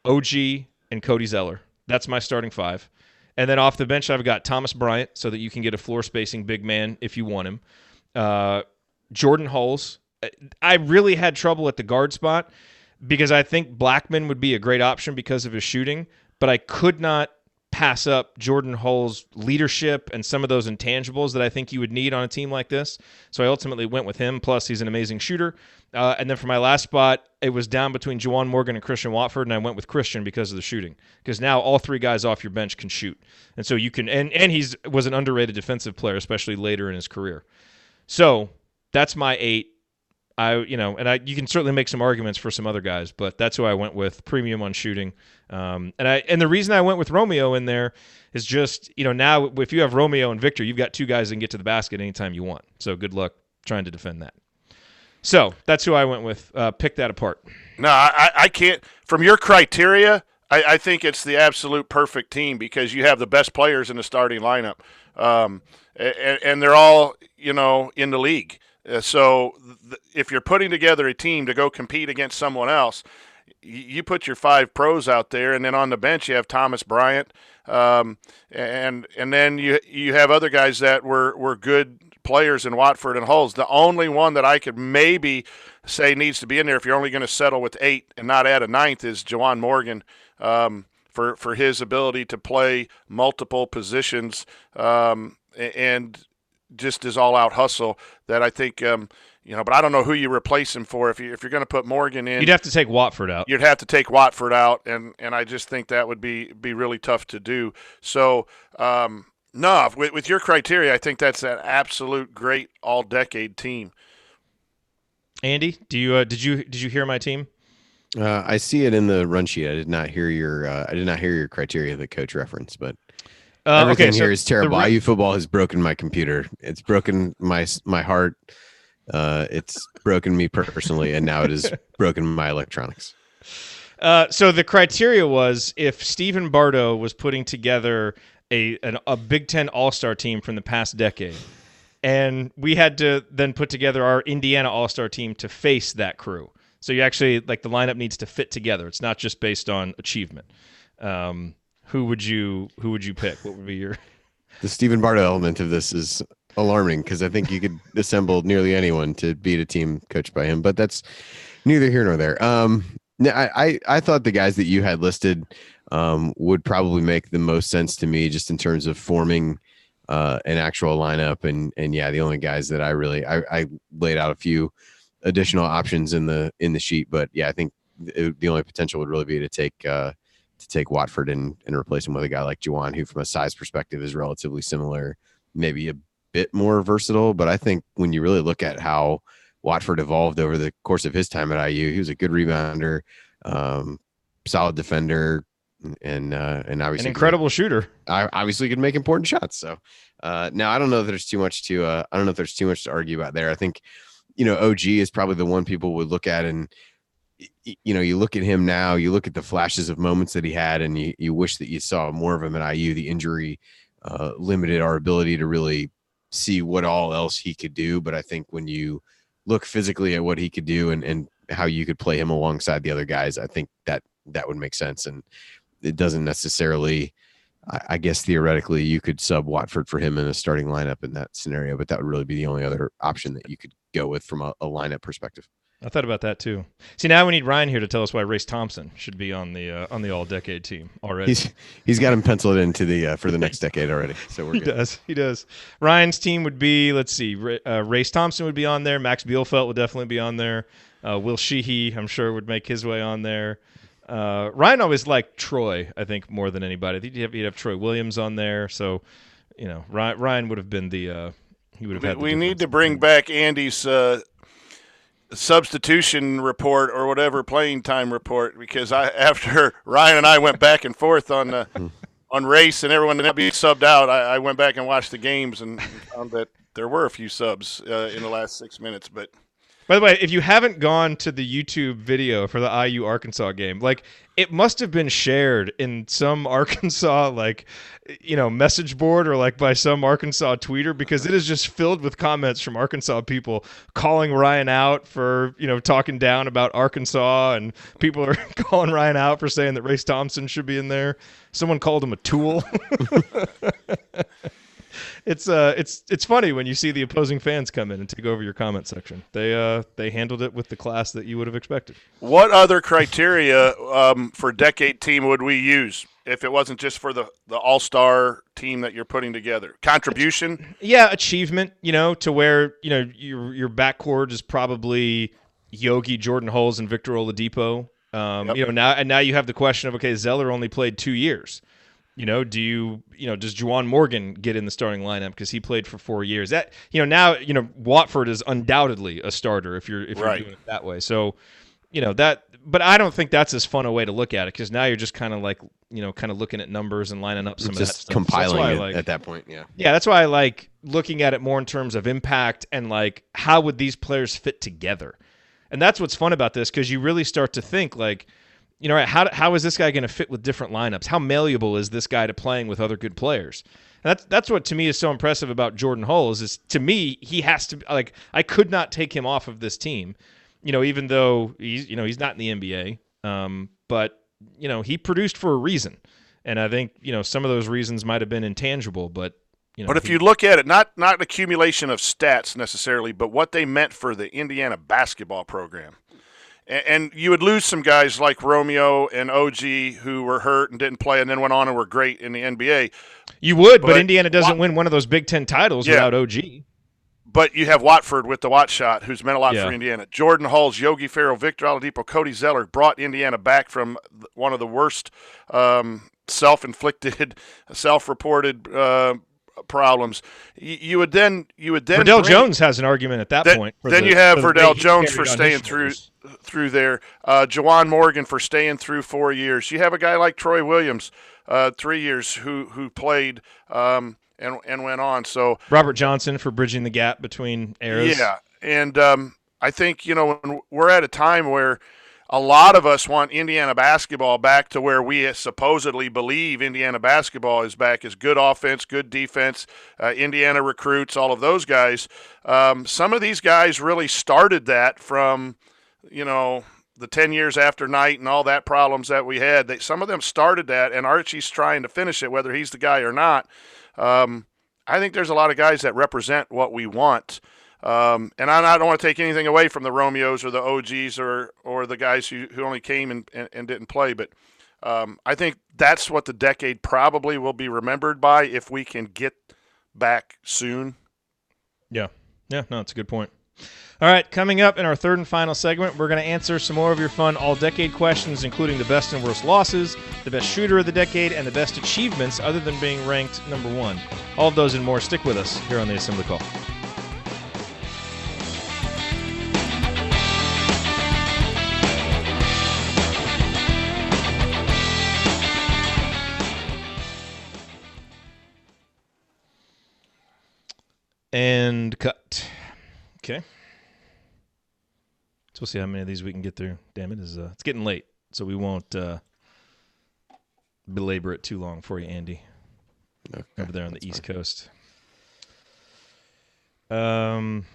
Speaker 1: OG, and Cody Zeller. That's my starting 5. And then off the bench, I've got Thomas Bryant so that you can get a floor spacing big man if you want him. Jordan Hulls. I really had trouble at the guard spot because I think Blackman would be a great option because of his shooting, but I could not pass up Jordan Hull's leadership and some of those intangibles that I think you would need on a team like this. So I ultimately went with him, plus he's an amazing shooter. And then for my last spot, it was down between Juwan Morgan and Christian Watford, and I went with Christian because of the shooting. Because now all 3 guys off your bench can shoot. And so you can, and was an underrated defensive player, especially later in his career. So that's my 8. You can certainly make some arguments for some other guys, but that's who I went with, premium on shooting. And the reason I went with Romeo in there is just, now if you have Romeo and Victor, you've got 2 guys that can get to the basket anytime you want. So good luck trying to defend that. So that's who I went with. Pick that apart.
Speaker 7: No, I can't. From your criteria, I think it's the absolute perfect team because you have the best players in the starting lineup. And they're all, in the league. So if you're putting together a team to go compete against someone else, you put your 5 pros out there, and then on the bench you have Thomas Bryant, and then you have other guys that were good players in Watford and Hulls. The only one that I could maybe say needs to be in there if you're only going to settle with 8 and not add a 9th is Juwan Morgan, for his ability to play multiple positions and just his all-out hustle that I think, but I don't know who you replace him for. If you're going to put Morgan in,
Speaker 1: you'd have to take Watford out.
Speaker 7: You'd have to take Watford out, and I just think that would be really tough to do. So, no, with your criteria, I think that's an absolute great all-decade team.
Speaker 1: Andy, did you hear my team?
Speaker 4: I see it in the run sheet. I did not hear your criteria that Coach referenced, but. Everything here is terrible. IU football has broken my computer. It's broken my heart. It's broken me personally, and now it has broken my electronics.
Speaker 1: So the criteria was if Stephen Bardo was putting together a Big Ten All-Star team from the past decade, and we had to then put together our Indiana All-Star team to face that crew. So you actually, the lineup needs to fit together. It's not just based on achievement. Who would you pick? What would be your?
Speaker 4: The Stephen Bardo element of this is alarming because I think you could assemble nearly anyone to beat a team coached by him, but that's neither here nor there. I thought the guys that you had listed would probably make the most sense to me just in terms of forming an actual lineup. And yeah, the only guys that I laid out a few additional options in the sheet, but yeah, I think the only potential would really be to take Watford and replace him with a guy like Juwan, who from a size perspective is relatively similar, maybe a bit more versatile. But I think when you really look at how Watford evolved over the course of his time at IU, he was a good rebounder, solid defender, and obviously
Speaker 1: an incredible shooter.
Speaker 4: Obviously could make important shots. So now I don't know that there's too much to argue about there. I think, OG is probably the one people would look at, and you look at him now, you look at the flashes of moments that he had, and you wish that you saw more of him at IU. The injury limited our ability to really see what all else he could do. But I think when you look physically at what he could do and how you could play him alongside the other guys, I think that would make sense. And it doesn't necessarily, I guess theoretically you could sub Watford for him in a starting lineup in that scenario, but that would really be the only other option that you could go with from a lineup perspective.
Speaker 1: I thought about that too. See, now we need Ryan here to tell us why Race Thompson should be on the all-decade team already.
Speaker 4: He's got him penciled into the for the next decade already. So we're good.
Speaker 1: He does. Ryan's team would be, let's see, Race Thompson would be on there. Max Bielfeldt would definitely be on there. Will Sheehy, I'm sure, would make his way on there. Ryan always liked Troy, I think, more than anybody. I think he'd have Troy Williams on there. So, Ryan would have been the he would have had.
Speaker 7: We need to bring back Andy's substitution report or whatever playing time report, because after Ryan and I went back and forth on Race and everyone that be subbed out, I went back and watched the games and found that there were a few subs in the last 6 minutes. But
Speaker 1: by the way, if you haven't gone to the YouTube video for the IU Arkansas game, it must have been shared in some Arkansas message board or by some Arkansas tweeter, because it is just filled with comments from Arkansas people calling Ryan out for talking down about Arkansas, and people are calling Ryan out for saying that Race Thompson should be in there. Someone called him a tool. It's funny when you see the opposing fans come in and take over your comment section. They handled it with the class that you would have expected.
Speaker 7: What other criteria for decade team would we use if it wasn't just for the all-star team that you're putting together? Contribution?
Speaker 1: Yeah, achievement, to where, your backcourt is probably Yogi, Jordan Hulls, and Victor Oladipo.
Speaker 7: Yep.
Speaker 1: Now you have the question of, okay, Zeller only played 2 years. Does Juwan Morgan get in the starting lineup because he played for 4 years? That now Watford is undoubtedly a starter if you're
Speaker 7: right.
Speaker 1: doing it that way. So that, but I don't think that's as fun a way to look at it, because now you're just kind of looking at numbers and lining up some of that stuff.
Speaker 4: Compiling it at that point.
Speaker 1: Yeah, that's why I like looking at it more in terms of impact and how would these players fit together, and that's what's fun about this, because you really start to think how is this guy going to fit with different lineups? How malleable is this guy to playing with other good players? And that's what to me is so impressive about Jordan Hulls. Is to me he has to I could not take him off of this team, even though he's not in the NBA, but he produced for a reason, and I think some of those reasons might have been intangible, but
Speaker 7: but if you look at it, not an accumulation of stats necessarily, but what they meant for the Indiana basketball program. And you would lose some guys like Romeo and OG who were hurt and didn't play and then went on and were great in the NBA.
Speaker 1: You would, but Indiana doesn't win one of those Big Ten titles without OG.
Speaker 7: But you have Watford with the Watt shot, who's meant a lot for Indiana. Jordan Hulls, Yogi Ferrell, Victor Oladipo, Cody Zeller brought Indiana back from one of the worst self-inflicted, self-reported problems. You would then
Speaker 1: Verdell Jones has an argument at that point.
Speaker 7: Then you have Verdell Jones for staying through there. Juwan Morgan for staying through 4 years. You have a guy like Troy Williams, 3 years, who played and went on. So
Speaker 1: Robert Johnson for bridging the gap between eras.
Speaker 7: Yeah, and I think when we're at a time where a lot of us want Indiana basketball back to where we supposedly believe Indiana basketball is back, is good offense, good defense, Indiana recruits, all of those guys. Some of these guys really started that from, the 10 years after Knight and all that problems that we had. Some of them started that, and Archie's trying to finish it, whether he's the guy or not. I think there's a lot of guys that represent what we want. And I don't want to take anything away from the Romeos or the OGs or the guys who only came and didn't play, but I think that's what the decade probably will be remembered by if we can get back soon.
Speaker 1: Yeah, no, it's a good point. All right, coming up in our third and final segment, we're going to answer some more of your fun all-decade questions, including the best and worst losses, the best shooter of the decade, and the best achievements other than being ranked number one. All of those and more. Stick with us here on the Assembly Call. And cut. Okay. So we'll see how many of these we can get through. Damn it, it's getting late, so we won't belabor it too long for you, Andy.
Speaker 4: Okay,
Speaker 1: over there on the East Coast. Anything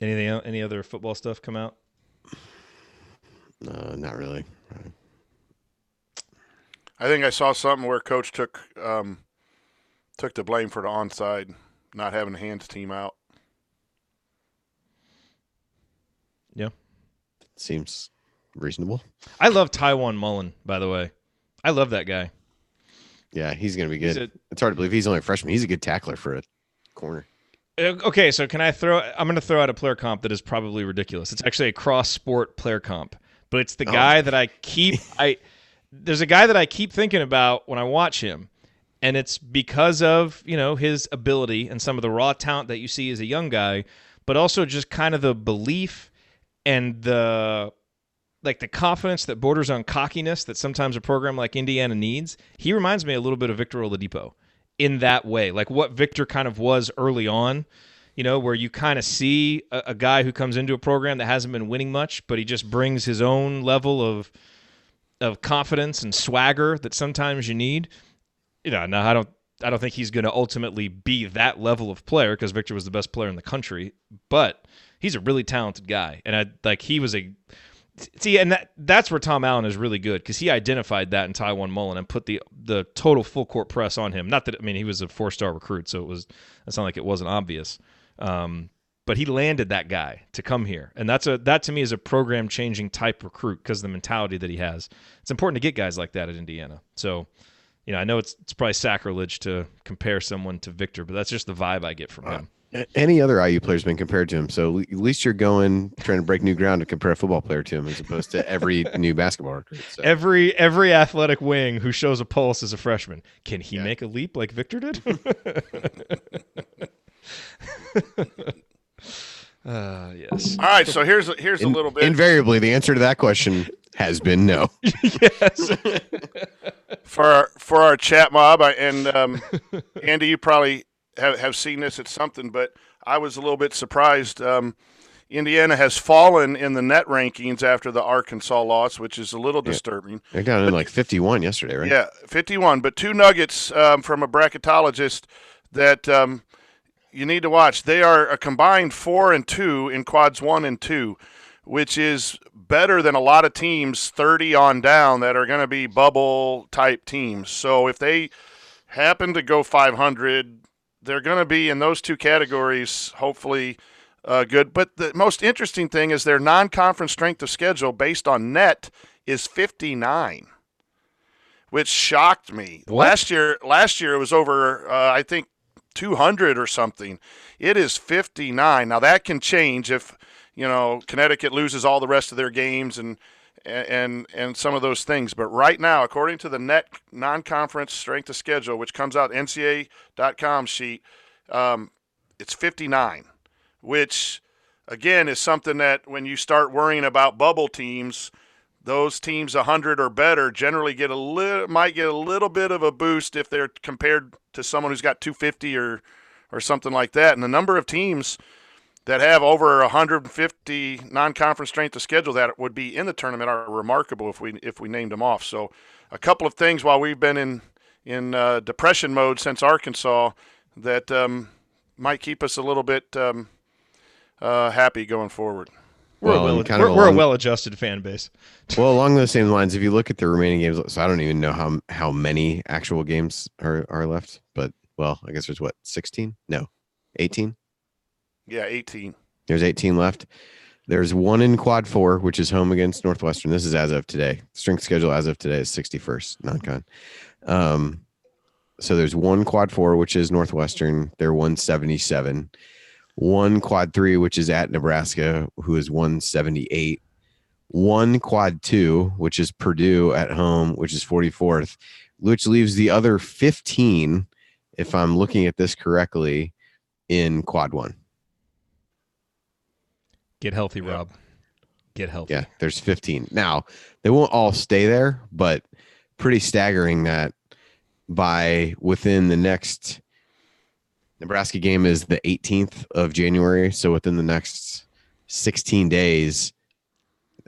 Speaker 1: else? Any other football stuff come out?
Speaker 4: Not really.
Speaker 7: I think I saw something where Coach took the blame for the onside, not having the hands team out.
Speaker 1: Yeah.
Speaker 4: seems reasonable.
Speaker 1: I love Taiwan Mullen, by the way. I love that guy.
Speaker 4: Yeah, he's going to be good. It's hard to believe he's only a freshman. He's a good tackler for a corner.
Speaker 1: Okay, so I'm going to throw out a player comp that is probably ridiculous. It's actually a cross-sport player comp, but it's the guy that I keep there's a guy that I keep thinking about when I watch him, and it's because of, his ability and some of the raw talent that you see as a young guy, but also just kind of the belief and the confidence that borders on cockiness that sometimes a program like Indiana needs. He reminds me a little bit of Victor Oladipo in that way, like what Victor kind of was early on, where you kind of see a guy who comes into a program that hasn't been winning much, but he just brings his own level of confidence and swagger that sometimes you need. Now I don't think he's going to ultimately be that level of player because Victor was the best player in the country, but he's a really talented guy, and he was a. See, and that's where Tom Allen is really good because he identified that in Taiwan Mullen and put the total full court press on him. Not that he was a 4-star recruit, so it's not like it wasn't obvious. But he landed that guy to come here, and that to me is a program changing type recruit because of the mentality that he has. It's important to get guys like that at Indiana. So, I know it's probably sacrilege to compare someone to Victor, but that's just the vibe I get from him.
Speaker 4: Any other IU player's been compared to him, so at least you're trying to break new ground to compare a football player to him as opposed to every new basketball recruit. So.
Speaker 1: Every athletic wing who shows a pulse as a freshman, can he make a leap like Victor did? Yes.
Speaker 7: All right, so here's a little bit.
Speaker 4: Invariably, the answer to that question has been no.
Speaker 1: Yes.
Speaker 7: For our chat mob, and Andy, you probably have seen this at something, but I was a little bit surprised. Indiana has fallen in the net rankings after the Arkansas loss, which is a little disturbing.
Speaker 4: They're down in 51 yesterday, right?
Speaker 7: Yeah, 51. But two nuggets from a bracketologist that you need to watch. They are a combined 4-2 in quads 1 and 2, which is better than a lot of teams 30 on down that are going to be bubble type teams. So if they happen to go 500, they're going to be in those two categories, hopefully good. But the most interesting thing is their non-conference strength of schedule based on net is 59, which shocked me.
Speaker 1: What?
Speaker 7: Last year it was over, I think, 200 or something. It is 59. Now that can change if Connecticut loses all the rest of their games and some of those things. But right now, according to the net non-conference strength of schedule, which comes out NCAA.com sheet, it's 59, which, again, is something that when you start worrying about bubble teams, those teams 100 or better generally might get a little bit of a boost if they're compared to someone who's got 250 or something like that. And the number of teams that have over 150 non-conference strength of schedule that would be in the tournament are remarkable if we named them off. So a couple of things while we've been in depression mode since Arkansas that might keep us a little bit happy going forward.
Speaker 1: We're a well-adjusted fan base.
Speaker 4: Well, along those same lines, if you look at the remaining games, so I don't even know how many actual games are left, but, well, I guess there's 16? No, 18?
Speaker 7: Yeah, 18.
Speaker 4: There's 18 left. There's one in quad 4, which is home against Northwestern. This is as of today. Strength schedule as of today is 61st non-con. So there's one quad 4, which is Northwestern. They're 177. One quad 3, which is at Nebraska, who is 178. One quad 2, which is Purdue at home, which is 44th, which leaves the other 15, if I'm looking at this correctly, in quad 1.
Speaker 1: Get healthy, Rob. Get healthy.
Speaker 4: Yeah, there's 15. Now, they won't all stay there, but pretty staggering that by within the next Nebraska game is the 18th of January. So within the next 16 days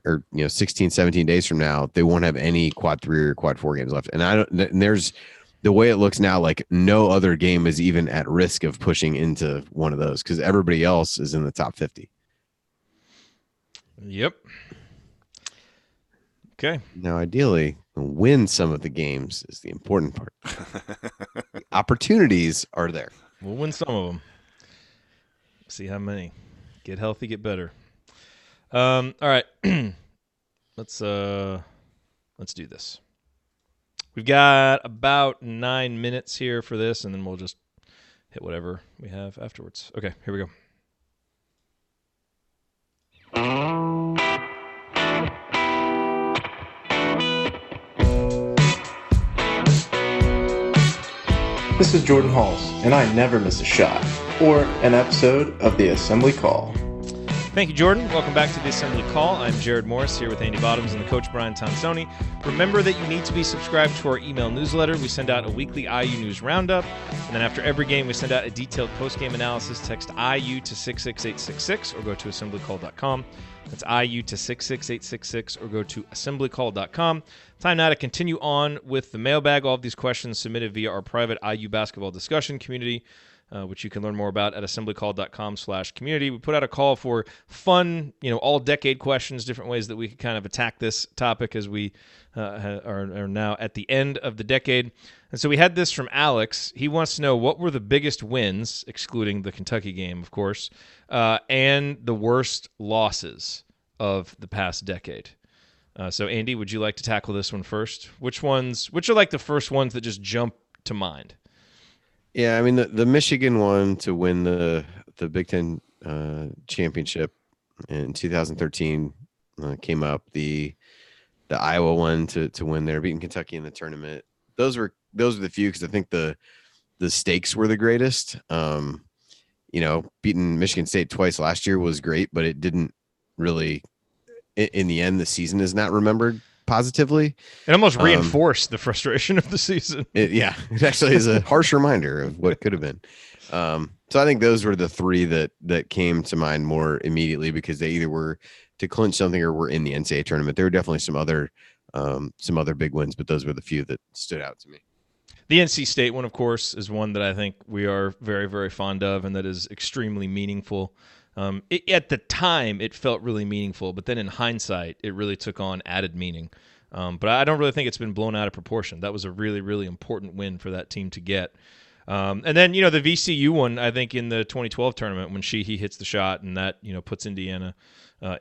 Speaker 4: or 16, 17 days from now, they won't have any quad 3 or quad 4 games left. And there's the way it looks now, like no other game is even at risk of pushing into one of those because everybody else is in the top 50.
Speaker 1: Yep. Okay.
Speaker 4: Now, ideally, win some of the games is the important part. The opportunities are there.
Speaker 1: We'll win some of them. See how many. Get healthy, get better. All right. Let's do this. We've got about 9 minutes here for this, and then we'll just hit whatever we have afterwards. Okay, here we go.
Speaker 11: This is Jordan Halls, and I never miss a shot or an episode of the Assembly Call.
Speaker 1: Thank you, Jordan. Welcome back to the Assembly Call. I'm Jerod Morris here with Andy Bottoms and the coach Brian Tonsoni. Remember that you need to be subscribed to our email newsletter. We send out a weekly IU news roundup, and then after every game, we send out a detailed post-game analysis. Text IU to 66866 or go to assemblycall.com. That's IU to 66866 or go to assemblycall.com. Time now to continue on with the mailbag. All of these questions submitted via our private IU basketball discussion community, which you can learn more about at assemblycall.com/community. We put out a call for fun, all-decade questions, different ways that we can kind of attack this topic as we are now at the end of the decade. And so we had this from Alex. He wants to know what were the biggest wins, excluding the Kentucky game, of course, and the worst losses of the past decade. So, Andy, would you like to tackle this one first? Which are like the first ones that just jump to mind?
Speaker 4: Yeah, I mean the Michigan one to win the Big Ten championship in 2013 came up. The Iowa one to win there, beating Kentucky in the tournament. Those were the few because I think the stakes were the greatest. Beating Michigan State twice last year was great, but it didn't really. In the end, the season is not remembered positively.
Speaker 1: It almost reinforced the frustration of the season.
Speaker 4: It actually is a harsh reminder of what could have been. So I think those were the three that came to mind more immediately because they either were to clinch something or were in the NCAA tournament. There were definitely some other big wins, but those were the few that stood out to me.
Speaker 1: The NC State one, of course, is one that I think we are very, very fond of and that is extremely meaningful. At the time, it felt really meaningful, but then in hindsight, it really took on added meaning. But I don't really think it's been blown out of proportion. That was a really, really important win for that team to get. And then, the VCU one, I think in the 2012 tournament when he hits the shot and that, puts Indiana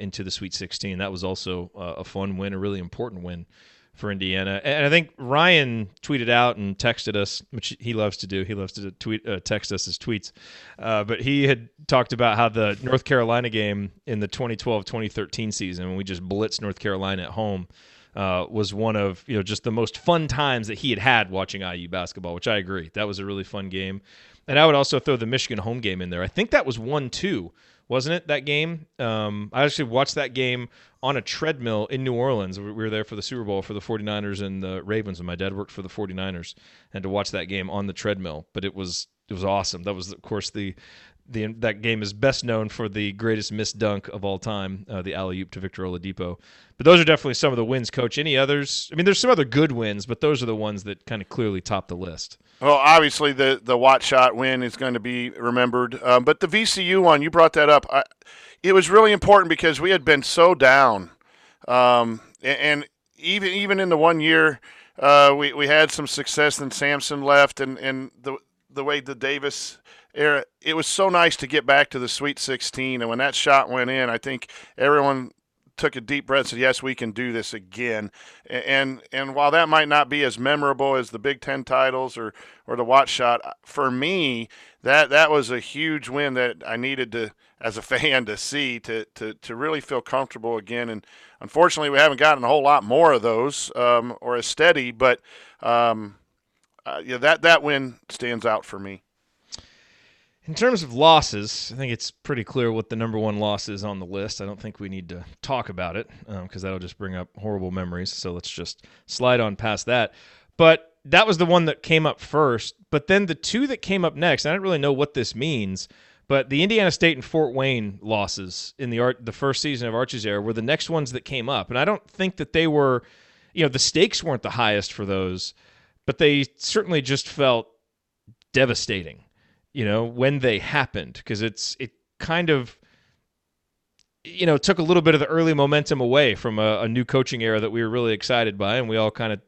Speaker 1: into the Sweet 16. That was also a fun win, a really important win for Indiana. And I think Ryan tweeted out and texted us, which he loves to do. He loves to text us his tweets. But he had talked about how the North Carolina game in the 2012-2013 season, when we just blitzed North Carolina at home, was one of just the most fun times that he had watching IU basketball, which I agree. That was a really fun game. And I would also throw the Michigan home game in there. I think that was 1-2. Wasn't it, that game? I actually watched that game on a treadmill in New Orleans. We were there for the Super Bowl for the 49ers and the Ravens, and my dad worked for the 49ers, and to watch that game on the treadmill. But it was awesome. That was, of course, that game is best known for the greatest missed dunk of all time, the alley-oop to Victor Oladipo. But those are definitely some of the wins, Coach. Any others? I mean, there's some other good wins, but those are the ones that kind of clearly top the list.
Speaker 7: Well, obviously the Watt shot win is going to be remembered. But the VCU one, you brought that up. It was really important because we had been so down. And even in the 1 year, we had some success, then Sampson left, and the way the Davis era, it was so nice to get back to the Sweet 16. And when that shot went in, I think everyone took a deep breath and said, yes, we can do this again. And while that might not be as memorable as the Big Ten titles or the Watt shot, for me, that was a huge win that I needed to, as a fan, to see to really feel comfortable again. And unfortunately, we haven't gotten a whole lot more of those or as steady, but that win stands out for me.
Speaker 1: In terms of losses, I think it's pretty clear what the number one loss is on the list. I don't think we need to talk about it because that'll just bring up horrible memories. So let's just slide on past that. But that was the one that came up first. But then the two that came up next, I don't really know what this means, but the Indiana State and Fort Wayne losses in the first season of Archie's era were the next ones that came up. And I don't think that they were, the stakes weren't the highest for those, but they certainly just felt devastating. When they happened, because it kind of, took a little bit of the early momentum away from a new coaching era that we were really excited by, and we all kind of,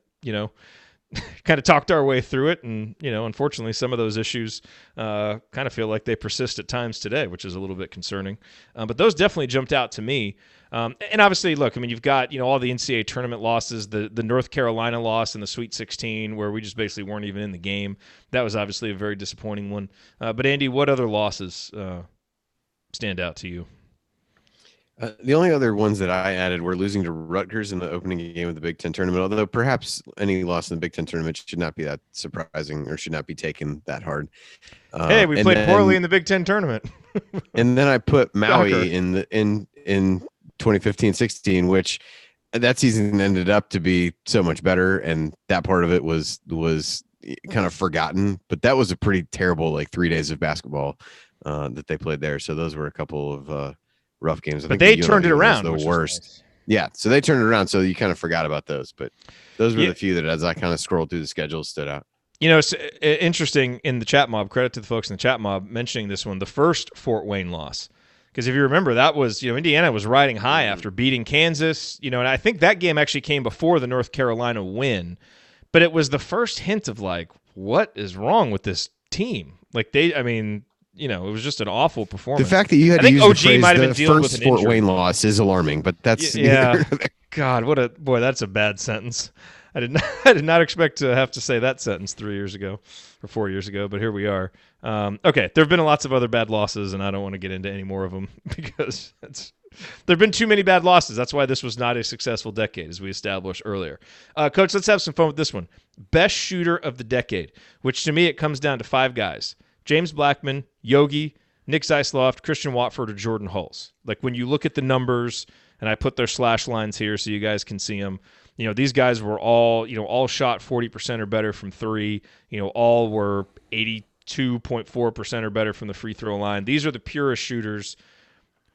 Speaker 1: kind of talked our way through it. And, unfortunately, some of those issues kind of feel like they persist at times today, which is a little bit concerning. But those definitely jumped out to me. And obviously, look, you've got, all the NCAA tournament losses, the North Carolina loss in the Sweet 16, where we just basically weren't even in the game. That was obviously a very disappointing one. But, Andy, what other losses stand out to you?
Speaker 4: The only other ones that I added were losing to Rutgers in the opening game of the Big Ten tournament, although perhaps any loss in the Big Ten tournament should not be that surprising or should not be taken that hard.
Speaker 1: Hey, we played poorly in the Big Ten tournament.
Speaker 4: And then I put Maui in 2015-16, which that season ended up to be so much better, and that part of it was kind of forgotten. But that was a pretty terrible 3 days of basketball that they played there. So those were a couple of rough games.
Speaker 1: But they turned it around.
Speaker 4: The worst. Nice. Yeah, so they turned it around. So you kind of forgot about those. But those were the few that, as I kind of scrolled through the schedule, stood out.
Speaker 1: It's interesting in the chat mob. Credit to the folks in the chat mob mentioning this one, the first Fort Wayne loss. Because if you remember, that was, Indiana was riding high after beating Kansas, and I think that game actually came before the North Carolina win. But it was the first hint of what is wrong with this team? It was just an awful performance.
Speaker 4: The fact that you had to use
Speaker 1: OG
Speaker 4: the phrase
Speaker 1: might have been
Speaker 4: the
Speaker 1: dealing
Speaker 4: first
Speaker 1: with an
Speaker 4: Fort
Speaker 1: injury.
Speaker 4: Wayne loss is alarming, but that's
Speaker 1: yeah. God, that's a bad sentence. I did not expect to have to say that sentence 3 years ago or 4 years ago, but here we are. Okay, there have been lots of other bad losses, and I don't want to get into any more of them because there have been too many bad losses. That's why this was not a successful decade, as we established earlier. Coach, let's have some fun with this one. Best shooter of the decade, which to me it comes down to 5 guys. James Blackman, Yogi, Nick Zeisloft, Christian Watford, or Jordan Hulse. When you look at the numbers, and I put their slash lines here so you guys can see them, these guys were all shot 40% or better from three. All were 82.4% or better from the free throw line. These are the purest shooters.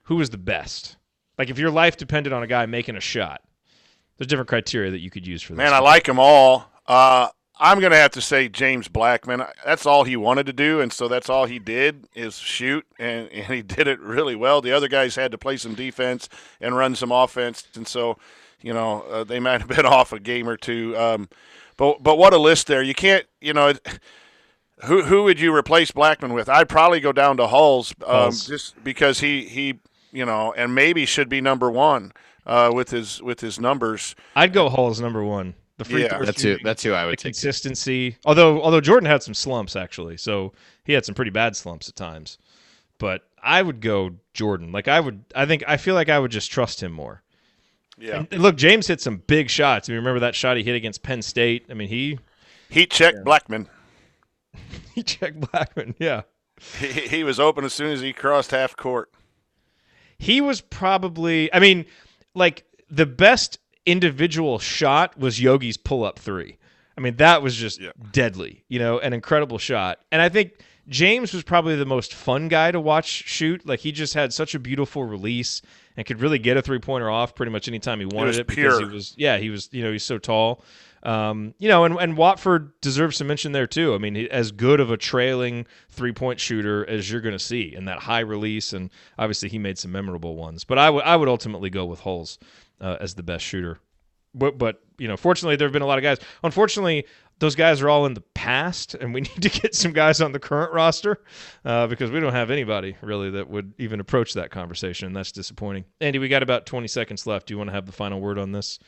Speaker 1: Who was the best? If your life depended on a guy making a shot, there's different criteria that you could use for this.
Speaker 7: Man, I like them all. I'm going to have to say James Blackman. That's all he wanted to do, and so that's all he did is shoot, and he did it really well. The other guys had to play some defense and run some offense, and so they might have been off a game or two. But what a list there. You can't, who would you replace Blackman with? I'd probably go down to Hulse, just because he and maybe should be number one with his numbers.
Speaker 1: I'd go Hulse number one. The free throw
Speaker 4: that's who I would take.
Speaker 1: Consistency. Although Jordan had some slumps actually, so he had some pretty bad slumps at times. But I would go Jordan. I feel like I would just trust him more.
Speaker 7: Yeah.
Speaker 1: And look, James hit some big shots. Remember that shot he hit against Penn State?
Speaker 7: He checked Blackman.
Speaker 1: He checked Blackman. Yeah.
Speaker 7: He was open as soon as he crossed half court.
Speaker 1: He was probably. The best individual shot was Yogi's pull-up three. That was just deadly, an incredible shot. And I think James was probably the most fun guy to watch shoot. He just had such a beautiful release and could really get a three-pointer off pretty much anytime he wanted it because he was he's so tall. And Watford deserves some mention there too. As good of a trailing three-point shooter as you're going to see in that high release, and obviously he made some memorable ones. But I would ultimately go with Hulse as the best shooter. But fortunately there have been a lot of guys. Unfortunately, those guys are all in the past, and we need to get some guys on the current roster because we don't have anybody really that would even approach that conversation. That's disappointing. Andy, we got about 20 seconds left. Do you want to have the final word on this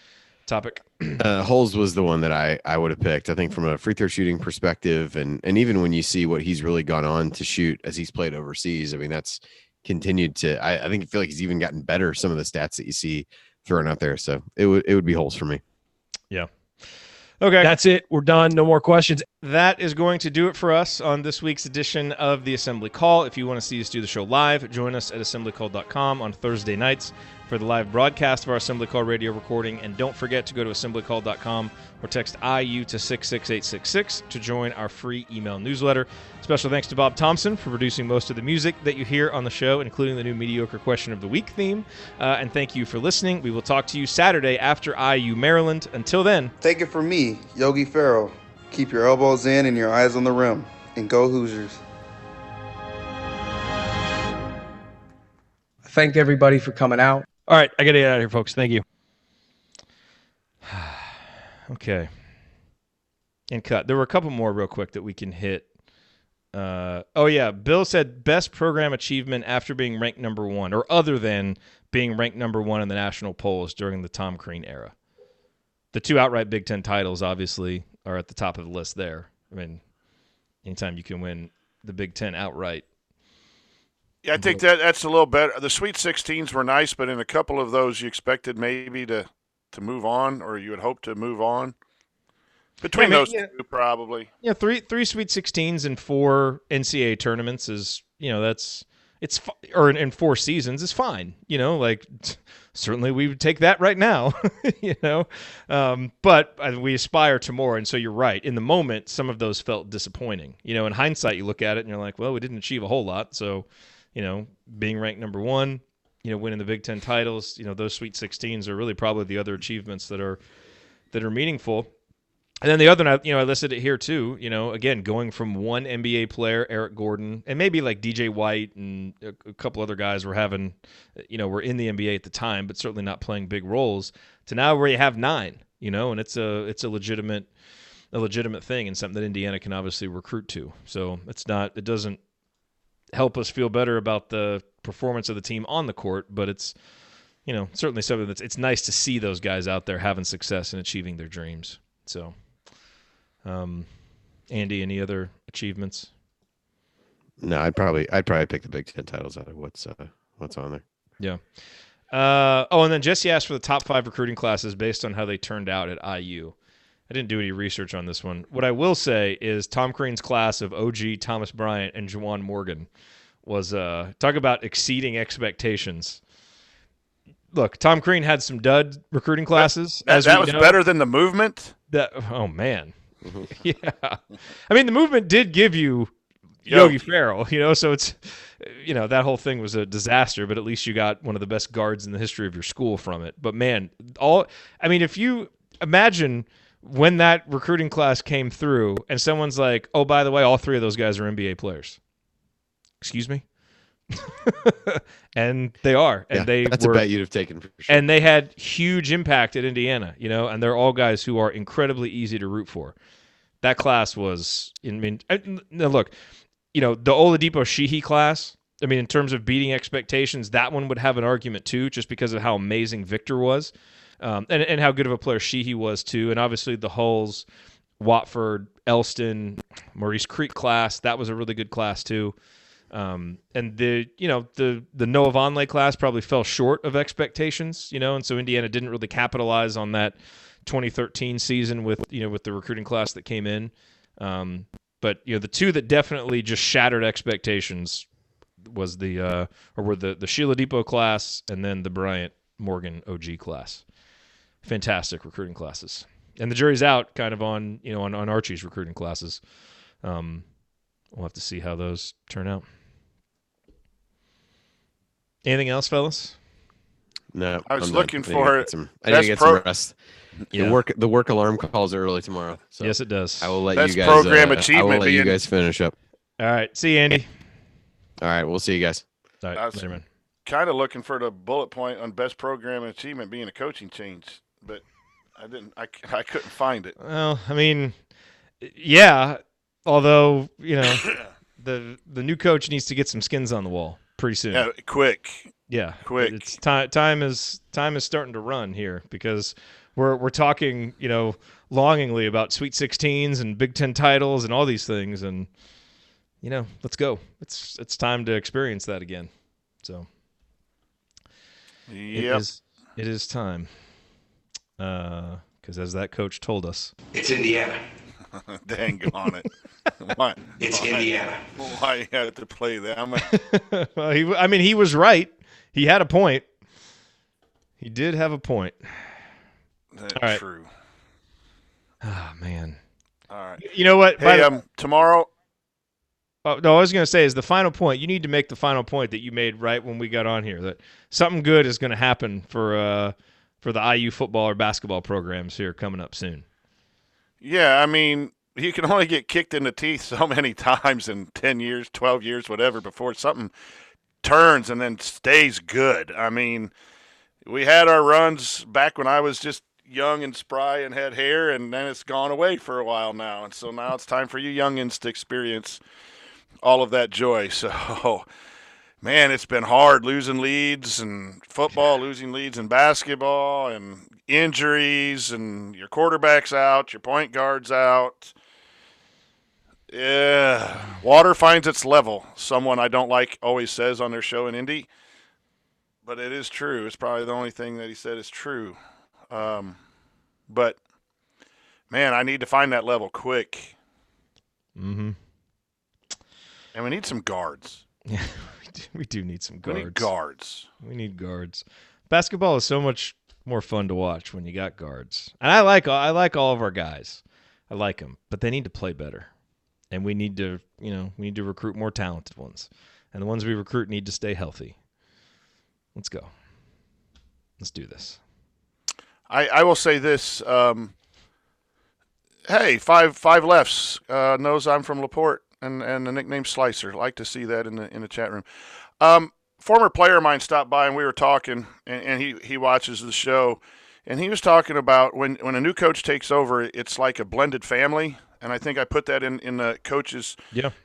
Speaker 1: topic?
Speaker 4: Hulse was the one that I would have picked. I think from a free throw shooting perspective, and even when you see what he's really gone on to shoot as he's played overseas, that's continued to. I feel like he's even gotten better. Some of the stats that you see thrown out there, so it would be Hulse for me.
Speaker 1: Yeah. Okay.
Speaker 12: That's it. We're done. No more questions.
Speaker 1: That is going to do it for us on this week's edition of the Assembly Call. If you want to see us do the show live, join us at assemblycall.com on Thursday nights for the live broadcast of our Assembly Call radio recording. And don't forget to go to assemblycall.com or text IU to 66866 to join our free email newsletter. Special thanks to Bob Thompson for producing most of the music that you hear on the show, including the new Mediocre Question of the Week theme. And thank you for listening. We will talk to you Saturday after IU Maryland. Until then,
Speaker 13: take it from me, Yogi Ferrell. Keep your elbows in and your eyes on the rim. And go Hoosiers.
Speaker 12: Thank everybody for coming out.
Speaker 1: All right, I got to get out of here, folks. Thank you. Okay. And cut. There were a couple more real quick that we can hit. Bill said best program achievement after being ranked number 1, or other than being ranked number 1 in the national polls during the Tom Crean era. The 2 outright Big Ten titles, obviously, are at the top of the list there. I mean, anytime you can win the Big Ten outright.
Speaker 7: Yeah, I think that's a little better. The Sweet 16s were nice, but in a couple of those you expected maybe to move on, or you would hope to move on. Between those two, probably. Yeah,
Speaker 1: three Sweet 16s and 4 NCAA tournaments is, or in 4 seasons is fine. Certainly we would take that right now, But we aspire to more, and so you're right. In the moment, some of those felt disappointing. In hindsight, you look at it and you're like, well, we didn't achieve a whole lot. So, being ranked number 1, winning the Big Ten titles, those Sweet 16s are really probably the other achievements that are meaningful. And then the other night, I listed it here too, again, going from one NBA player, Eric Gordon, and maybe like DJ White and a couple other guys were in the NBA at the time, but certainly not playing big roles, to now where you have 9, and it's a legitimate thing and something that Indiana can obviously recruit to. So it doesn't help us feel better about the performance of the team on the court, but it's, certainly something it's nice to see those guys out there having success and achieving their dreams. So, Andy, any other achievements?
Speaker 4: No, I'd probably pick the Big Ten titles out of what's on there.
Speaker 1: Yeah. And then Jesse asked for the top 5 recruiting classes based on how they turned out at IU. I didn't do any research on this one. What I will say is Tom Crean's class of OG, Thomas Bryant, and Juwan Morgan was talk about exceeding expectations. Look, Tom Crean had some dud recruiting classes.
Speaker 7: That was better than the movement?
Speaker 1: Oh, man. Yeah. I mean, the movement did give you Yogi Ferrell, so it's, that whole thing was a disaster, but at least you got one of the best guards in the history of your school from it. But, man, if you imagine when that recruiting class came through and someone's like, oh, by the way, all 3 of those guys are NBA players. Excuse me? And they are. And
Speaker 4: that's a bet you'd have taken for sure.
Speaker 1: And they had huge impact at Indiana, and they're all guys who are incredibly easy to root for. That class was, look, the Oladipo Sheehy class, in terms of beating expectations, that one would have an argument too, just because of how amazing Victor was, and how good of a player Sheehy was too. And obviously the Hulls, Watford, Elston, Maurice Creek class, that was a really good class too. And the Noah Vonleh class probably fell short of expectations, and so Indiana didn't really capitalize on that 2013 season with the recruiting class that came in. But the 2 that definitely just shattered expectations was were the Sheila Depot class and then the Bryant Morgan OG class. Fantastic recruiting classes. And the jury's out kind of on Archie's recruiting classes. We'll have to see how those turn out. Anything else, fellas?
Speaker 4: No.
Speaker 7: I was looking for it.
Speaker 4: I need to get some rest. Yeah. The work alarm calls early tomorrow. So
Speaker 1: yes, it does.
Speaker 4: I will let
Speaker 7: That's
Speaker 4: you guys.
Speaker 7: Program achievement.
Speaker 4: I will let you guys finish up.
Speaker 1: All right. See you, Andy.
Speaker 4: All right. We'll see you guys.
Speaker 1: All right. Later, man.
Speaker 7: Kind of looking for the bullet point on best program achievement being a coaching change, but I didn't. I couldn't find it.
Speaker 1: Well, yeah. Although the new coach needs to get some skins on the wall pretty soon.
Speaker 7: Yeah, quick.
Speaker 1: Yeah,
Speaker 7: quick.
Speaker 1: It's time is starting to run here because we're talking longingly about Sweet 16s and Big Ten titles and all these things, and let's go. It's time to experience that again. So
Speaker 7: yep.
Speaker 1: It is time. Because as that coach told us,
Speaker 9: it's Indiana.
Speaker 7: Dang on it. Why?
Speaker 9: It's Indiana.
Speaker 7: Why you had to play that?
Speaker 1: Well, he was right. He had a point. He did have a point.
Speaker 7: That's
Speaker 1: all right.
Speaker 7: True.
Speaker 1: Oh, man.
Speaker 7: All right.
Speaker 1: You know what?
Speaker 7: Hey, tomorrow.
Speaker 1: Oh, no, I was going to say is the final point. You need to make the final point that you made right when we got on here, that something good is going to happen for the IU football or basketball programs here coming up soon.
Speaker 7: Yeah, you can only get kicked in the teeth so many times in 10 years, 12 years, whatever, before something turns and then stays good. We had our runs back when I was just, young and spry and had hair, and then it's gone away for a while now. And so now it's time for you youngins to experience all of that joy. So, man, it's been hard losing leads in football, losing leads in basketball, and injuries, and your quarterback's out, your point guard's out. Yeah, water finds its level. Someone I don't like always says on their show in Indy, but it is true. It's probably the only thing that he said is true. But man, I need to find that level quick.
Speaker 1: Mm-hmm.
Speaker 7: And we need some guards.
Speaker 1: Yeah, we do need some guards.
Speaker 7: We need guards.
Speaker 1: We need guards. Basketball is so much more fun to watch when you got guards. And I like all of our guys. I like them, but they need to play better. And we need to recruit more talented ones. And the ones we recruit need to stay healthy. Let's go. Let's do this.
Speaker 7: I will say this. Hey, five lefts knows I'm from LaPorte, and the nickname Slicer. Like to see that in the chat room. Former player of mine stopped by, and we were talking, and he watches the show, and he was talking about when a new coach takes over, it's like a blended family. And I think I put that in the coach's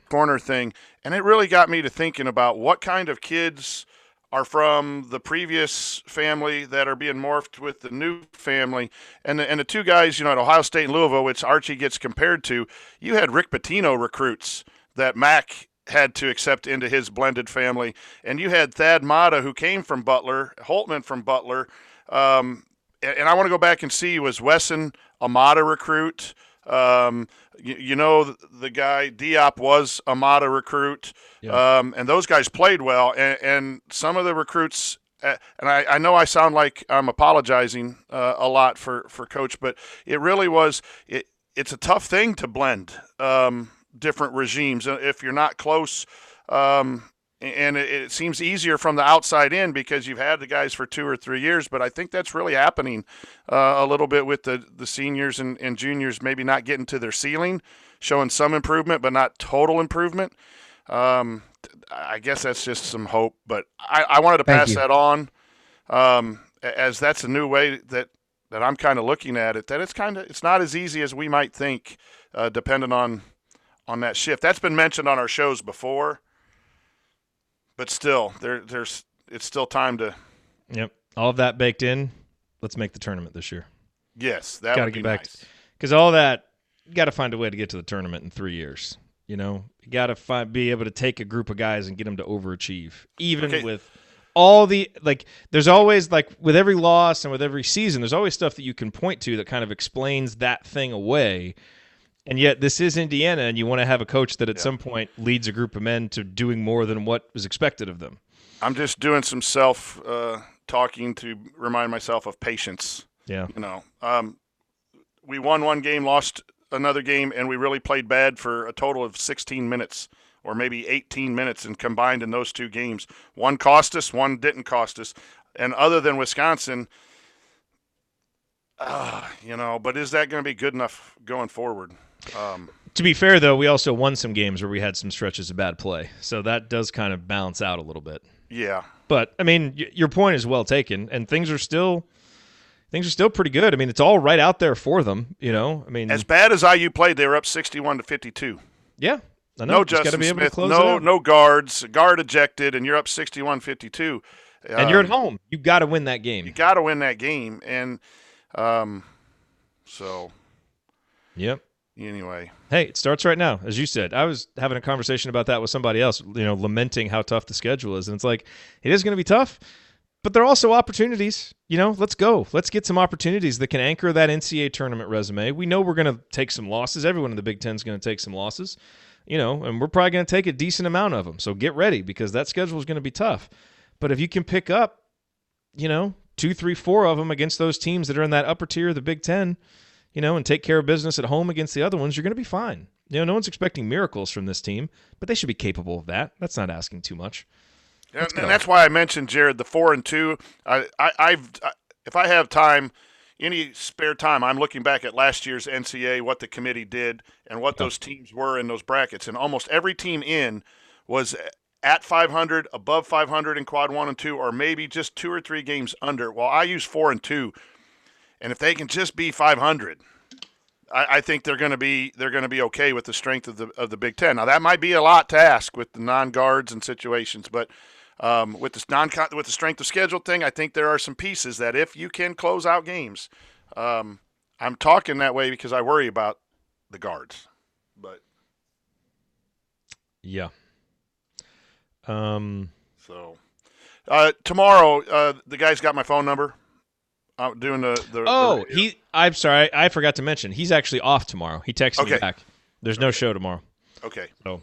Speaker 7: corner thing. And it really got me to thinking about what kind of kids are from the previous family that are being morphed with the new family. And the two guys, at Ohio State and Louisville, which Archie gets compared to, you had Rick Pitino recruits that Mac had to accept into his blended family. And you had Thad Matta, who came from Butler, Holtman from Butler. And I want to go back and see, was Wesson a Matta recruit? The guy Diop was a Mata recruit, and those guys played well. And some of the recruits, and I know I sound like I'm apologizing a lot for Coach, but it really was. It's a tough thing to blend different regimes if you're not close. And it seems easier from the outside in because you've had the guys for 2 or 3 years. But I think that's really happening a little bit with the seniors and juniors maybe not getting to their ceiling, showing some improvement but not total improvement. I guess that's just some hope. But I wanted to pass that on as that's a new way that I'm kind of looking at it, that it's not as easy as we might think depending on that shift. That's been mentioned on our shows before. But still, it's still time to.
Speaker 1: Yep, all of that baked in. Let's make the tournament this year.
Speaker 7: Yes, that would be nice.
Speaker 1: Because all that, you got to find a way to get to the tournament in 3 years. You got to be able to take a group of guys and get them to overachieve, even with all the There's always with every loss and with every season, there's always stuff that you can point to that kind of explains that thing away. And yet this is Indiana, and you want to have a coach that at some point leads a group of men to doing more than what was expected of them.
Speaker 7: I'm just doing some self-talking to remind myself of patience.
Speaker 1: Yeah.
Speaker 7: We won one game, lost another game, and we really played bad for a total of 16 minutes or maybe 18 minutes and combined in those two games. One cost us, one didn't cost us. And other than Wisconsin, but is that going to be good enough going forward?
Speaker 1: To be fair, though, we also won some games where we had some stretches of bad play. So that does kind of balance out a little bit.
Speaker 7: Yeah.
Speaker 1: But, I mean, your point is well taken, and things are still pretty good. I mean, it's all right out there for them, I mean,
Speaker 7: as bad as IU played, they were up 61-52.
Speaker 1: Yeah. I know.
Speaker 7: No Justin Smith, no guards, guard ejected, and you're up 61-52.
Speaker 1: And you're at home. You got to win that game.
Speaker 7: You got to win that game. And so.
Speaker 1: Yep.
Speaker 7: Anyway.
Speaker 1: Hey, it starts right now. As you said, I was having a conversation about that with somebody else, lamenting how tough the schedule is. And it's like, it is going to be tough, but there are also opportunities. Let's go. Let's get some opportunities that can anchor that NCAA tournament resume. We know we're going to take some losses. Everyone in the Big Ten is going to take some losses, and we're probably going to take a decent amount of them. So get ready because that schedule is going to be tough. But if you can pick up, 2, 3, 4 of them against those teams that are in that upper tier of the Big Ten, and take care of business at home against the other ones, you're going to be fine. No one's expecting miracles from this team, but they should be capable of that. That's not asking too much.
Speaker 7: And that's why I mentioned, Jerod, the 4-2. If I have time, any spare time, I'm looking back at last year's NCAA, what the committee did, and what those teams were in those brackets. And almost every team in was at 500, above 500 in quad 1 and 2, or maybe just 2 or 3 games under. Well, I use 4-2. And if they can just be 500, I think they're going to be okay with the strength of the Big Ten. Now that might be a lot to ask with the non-guards and situations, but with the strength of schedule thing, I think there are some pieces that if you can close out games, I'm talking that way because I worry about the guards. But
Speaker 1: yeah.
Speaker 7: So tomorrow, the guy's got my phone number. I'm doing the
Speaker 1: I'm sorry, I forgot to mention he's actually off tomorrow. He texted me back. There's no show tomorrow.
Speaker 7: Okay.
Speaker 1: So,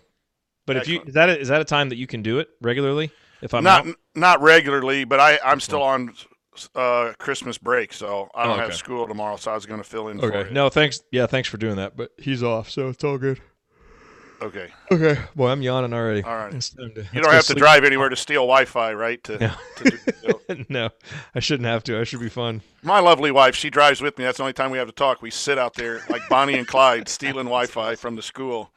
Speaker 1: but excellent. If you is that a time that you can do it regularly? If I'm
Speaker 7: not regularly, but I'm still on Christmas break, so I don't have school tomorrow. So I was going to fill in for you.
Speaker 1: No, thanks. Yeah, thanks for doing that. But he's off, so it's all good.
Speaker 7: Okay.
Speaker 1: Boy, I'm yawning already.
Speaker 7: All right. You don't have to drive anywhere to steal Wi-Fi, right?
Speaker 1: No, I shouldn't have to. I should be fun.
Speaker 7: My lovely wife, she drives with me. That's the only time we have to talk. We sit out there like Bonnie and Clyde stealing Wi-Fi from the school.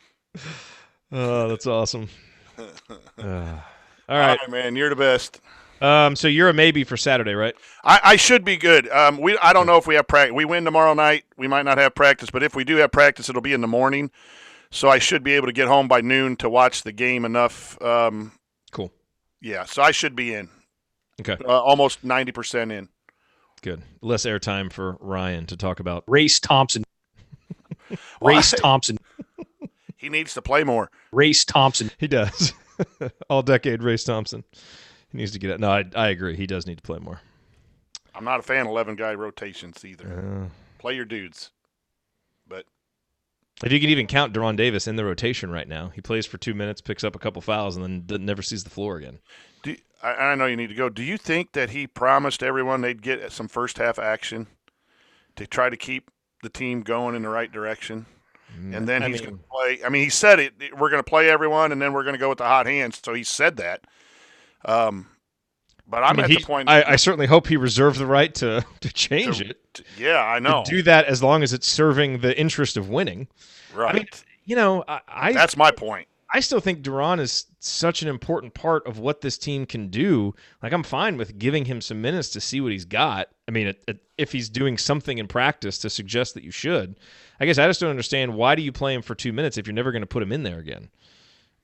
Speaker 1: Oh, that's awesome. All
Speaker 7: right, man. You're the best.
Speaker 1: So you're a maybe for Saturday, right?
Speaker 7: I should be good. I don't know if we have practice. We win tomorrow night. We might not have practice, but if we do have practice, it'll be in the morning. So I should be able to get home by noon to watch the game enough.
Speaker 1: Cool.
Speaker 7: Yeah, so I should be in.
Speaker 1: Okay.
Speaker 7: Almost 90% in.
Speaker 1: Good. Less airtime for Ryan to talk about.
Speaker 12: Race Thompson. Race Thompson.
Speaker 7: He needs to play more.
Speaker 12: Race Thompson.
Speaker 1: He does. All-decade Race Thompson. He needs to get it. No, I agree. He does need to play more.
Speaker 7: I'm not a fan of 11-guy rotations either. Play your dudes. But
Speaker 1: if you can even count Deron Davis in the rotation right now, he plays for 2 minutes, picks up a couple fouls, and then never sees the floor again.
Speaker 7: I know you need to go. Do you think that he promised everyone they'd get some first-half action to try to keep the team going in the right direction? And then he's going to play. I mean, he said it. We're going to play everyone, and then we're going to go with the hot hands. So he said that. But I'm at the point.
Speaker 1: I certainly hope he reserved the right to change it.
Speaker 7: Yeah, I know.
Speaker 1: To do that as long as it's serving the interest of winning.
Speaker 7: Right.
Speaker 1: I mean,
Speaker 7: that's my point.
Speaker 1: I still think Deron is such an important part of what this team can do. Like, I'm fine with giving him some minutes to see what he's got. I mean, if he's doing something in practice to suggest that you should. I guess I just don't understand, why do you play him for 2 minutes if you're never going to put him in there again?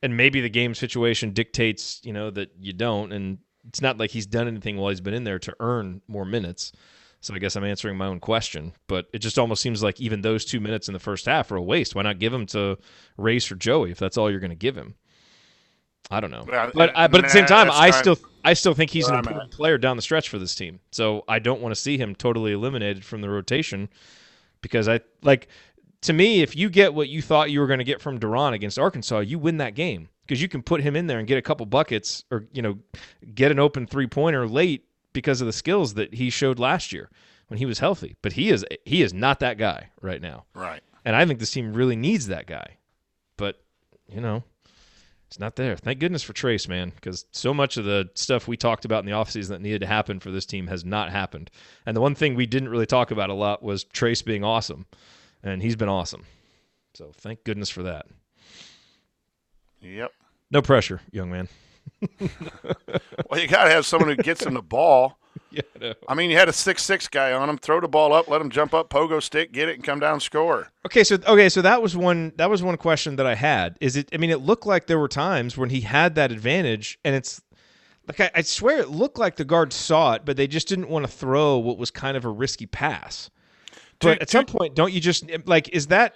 Speaker 1: And maybe the game situation dictates, that you don't, and it's not like he's done anything while he's been in there to earn more minutes. So I guess I'm answering my own question. But it just almost seems like even those 2 minutes in the first half are a waste. Why not give them to Race or Joey if that's all you're going to give him? I don't know. But at the same time, I still think he's an important player down the stretch for this team. So I don't want to see him totally eliminated from the rotation, because to me, if you get what you thought you were going to get from Deron against Arkansas, you win that game, because you can put him in there and get a couple buckets, or get an open 3-pointer late because of the skills that he showed last year when he was healthy. But he is not that guy right now.
Speaker 7: Right.
Speaker 1: And I think this team really needs that guy. But, it's not there. Thank goodness for Trace, man, because so much of the stuff we talked about in the offseason that needed to happen for this team has not happened. And the one thing we didn't really talk about a lot was Trace being awesome. And he's been awesome. So thank goodness for that.
Speaker 7: Yep.
Speaker 1: No pressure, young man.
Speaker 7: Well, you got to have someone who gets him the ball.
Speaker 1: Yeah, no.
Speaker 7: I mean, you had a 6'6" guy on him. Throw the ball up, let him jump up, pogo stick, get it, and come down and score.
Speaker 1: Okay, so that was one question that I had. It looked like there were times when he had that advantage, and it's like I swear it looked like the guard saw it, but they just didn't want to throw what was kind of a risky pass. But at some point, don't you just is that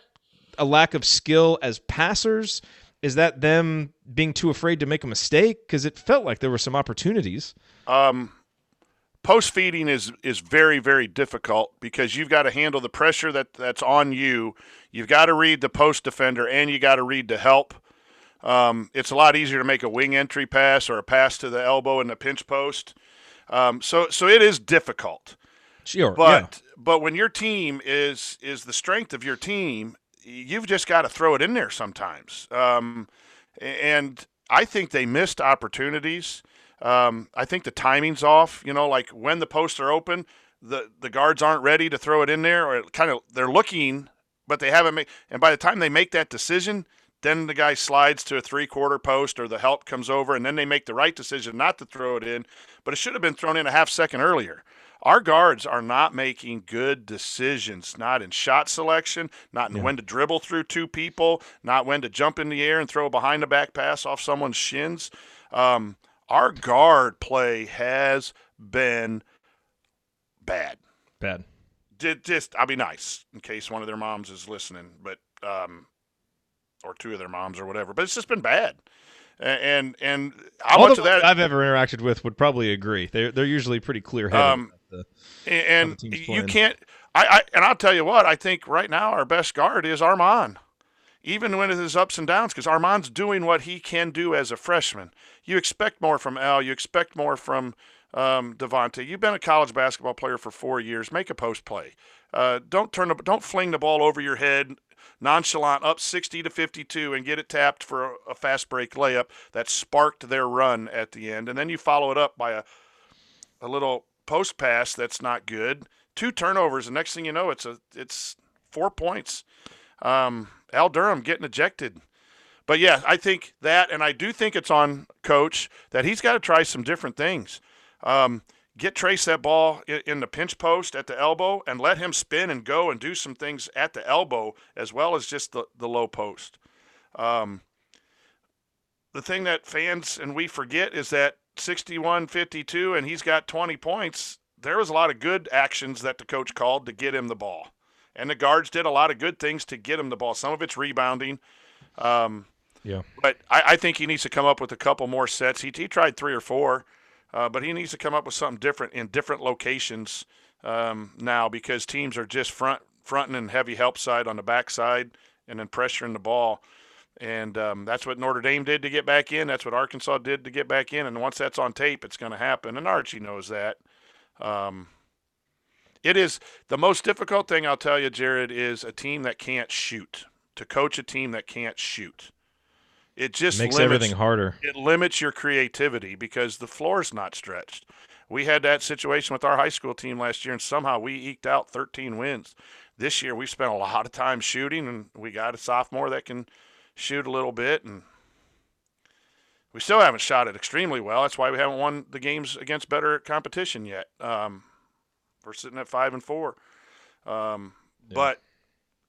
Speaker 1: a lack of skill as passers? Is that them being too afraid to make a mistake? Because it felt like there were some opportunities.
Speaker 7: Post feeding is very, very difficult, because you've got to handle the pressure that's on you. You've got to read the post defender, and you got to read the help. It's a lot easier to make a wing entry pass or a pass to the elbow in the pinch post. So it is difficult.
Speaker 1: Sure,
Speaker 7: but when your team is the strength of your team, you've just got to throw it in there sometimes. And I think they missed opportunities. I think the timing's off. Like when the posts are open, the guards aren't ready to throw it in there, or they're looking, but they haven't made. And by the time they make that decision, then the guy slides to a three-quarter post or the help comes over, and then they make the right decision not to throw it in, but it should have been thrown in a half second earlier. Our guards are not making good decisions, not in shot selection, not in when to dribble through two people, not when to jump in the air and throw a behind-the-back pass off someone's shins. Our guard play has been bad.
Speaker 1: Bad.
Speaker 7: I'll be nice in case one of their moms is listening, but or two of their moms or whatever. But it's just been bad. And how
Speaker 1: all
Speaker 7: much
Speaker 1: the
Speaker 7: of that
Speaker 1: I've ever interacted with would probably agree. They're usually pretty clear-headed.
Speaker 7: And you can't. And I'll tell you what. I think right now our best guard is Armand, even when it is ups and downs, because Armand's doing what he can do as a freshman. You expect more from Al. You expect more from Devontae. You've been a college basketball player for 4 years. Make a post play. Don't fling the ball over your head, nonchalant, up 60-52, and get it tapped for a fast break layup that sparked their run at the end, and then you follow it up by a little post pass that's not good. 2 turnovers, and next thing you know, it's 4 points. Al Durham getting ejected. But yeah, I think that, and I do think it's on Coach that he's got to try some different things. Get Trace that ball in the pinch post at the elbow and let him spin and go and do some things at the elbow as well as just the low post. The thing that fans and we forget is that 61-52 and he's got 20 points. There was a lot of good actions that the coach called to get him the ball. And the guards did a lot of good things to get him the ball. Some of it's rebounding. But I think he needs to come up with a couple more sets. He tried 3 or 4. But he needs to come up with something different in different locations now because teams are just fronting and heavy help side on the backside and then pressuring the ball. And that's what Notre Dame did to get back in. That's what Arkansas did to get back in. And once that's on tape, it's going to happen. And Archie knows that. It is the most difficult thing, I'll tell you, Jerod, is a team that can't shoot. To coach a team that can't shoot. It just
Speaker 1: makes everything harder.
Speaker 7: It limits your creativity because the floor's not stretched. We had that situation with our high school team last year, and somehow we eked out 13 wins. This year we spent a lot of time shooting, and we got a sophomore that can shoot a little bit, and we still haven't shot it extremely well. That's why we haven't won the games against better competition yet. We're sitting at 5-4. But,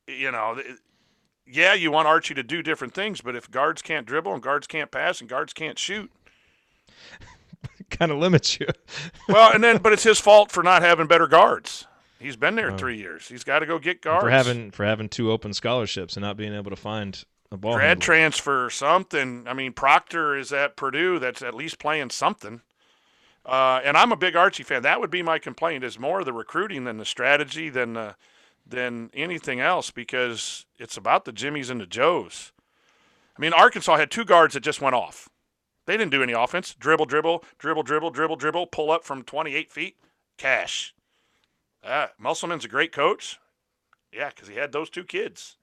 Speaker 7: you know – yeah, you want Archie to do different things, but if guards can't dribble and guards can't pass and guards can't shoot,
Speaker 1: kind of limits you.
Speaker 7: But it's his fault for not having better guards. He's been there 3 years. He's got to go get guards.
Speaker 1: For having 2 open scholarships and not being able to find a ball.
Speaker 7: Grad transfer, something. I mean, Proctor is at Purdue. That's at least playing something. And I'm a big Archie fan. That would be my complaint. Is more the recruiting than the strategy than anything else because it's about the Jimmies and the Joes. I mean, Arkansas had 2 guards that just went off. They didn't do any offense. Dribble, pull up from 28 feet, cash. Musselman's a great coach. Yeah, because he had those 2 kids.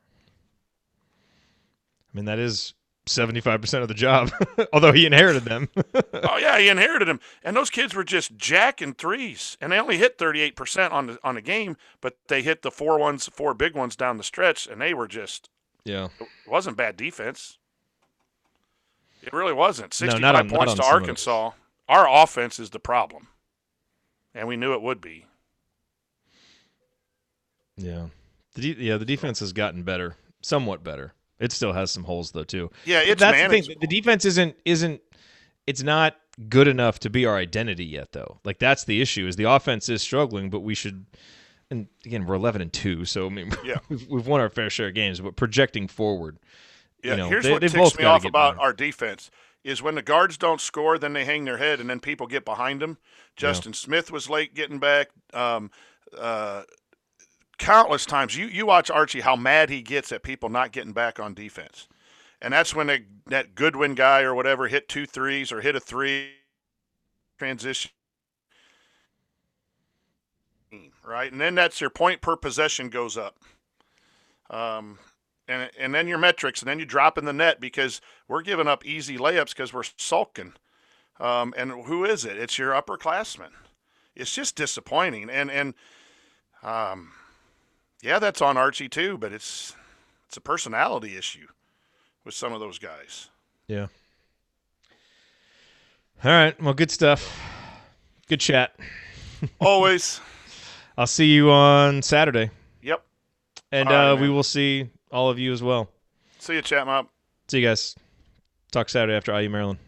Speaker 1: I mean, that is 75% of the job, although he inherited them.
Speaker 7: Oh, yeah, he inherited them. And those kids were just jacking threes. And they only hit 38% on the game, but they hit the 4 big ones down the stretch, and they were just – it wasn't bad defense. It really wasn't. 65 points to Arkansas. Our offense is the problem, and we knew it would be.
Speaker 1: Yeah. The defense has gotten better, somewhat better. It still has some holes though too.
Speaker 7: Yeah, it's
Speaker 1: that's
Speaker 7: manageable.
Speaker 1: The thing. The defense isn't it's not good enough to be our identity yet though. Like that's the issue is the offense is struggling, but we should. And again, we're 11-2, so I mean, we've won our fair share of games. But projecting forward,
Speaker 7: here's what ticks me off about our defense is when the guards don't score, then they hang their head, and then people get behind them. Justin Smith was late getting back. Countless times. You watch Archie, how mad he gets at people not getting back on defense. And that's when that Goodwin guy or whatever hit 2 threes or hit a 3 transition. Right? And then that's your point per possession goes up. And then your metrics, and then you drop in the net because we're giving up easy layups because we're sulking. And who is it? It's your upperclassmen. It's just disappointing. And yeah, that's on Archie too, but it's a personality issue. with some of those guys.
Speaker 1: Yeah. All right. Well, good stuff. Good chat.
Speaker 7: Always.
Speaker 1: I'll see you on Saturday.
Speaker 7: Yep.
Speaker 1: And
Speaker 7: right,
Speaker 1: we will see all of you as well.
Speaker 7: See you, chat mob.
Speaker 1: See you guys. Talk Saturday after IU Maryland.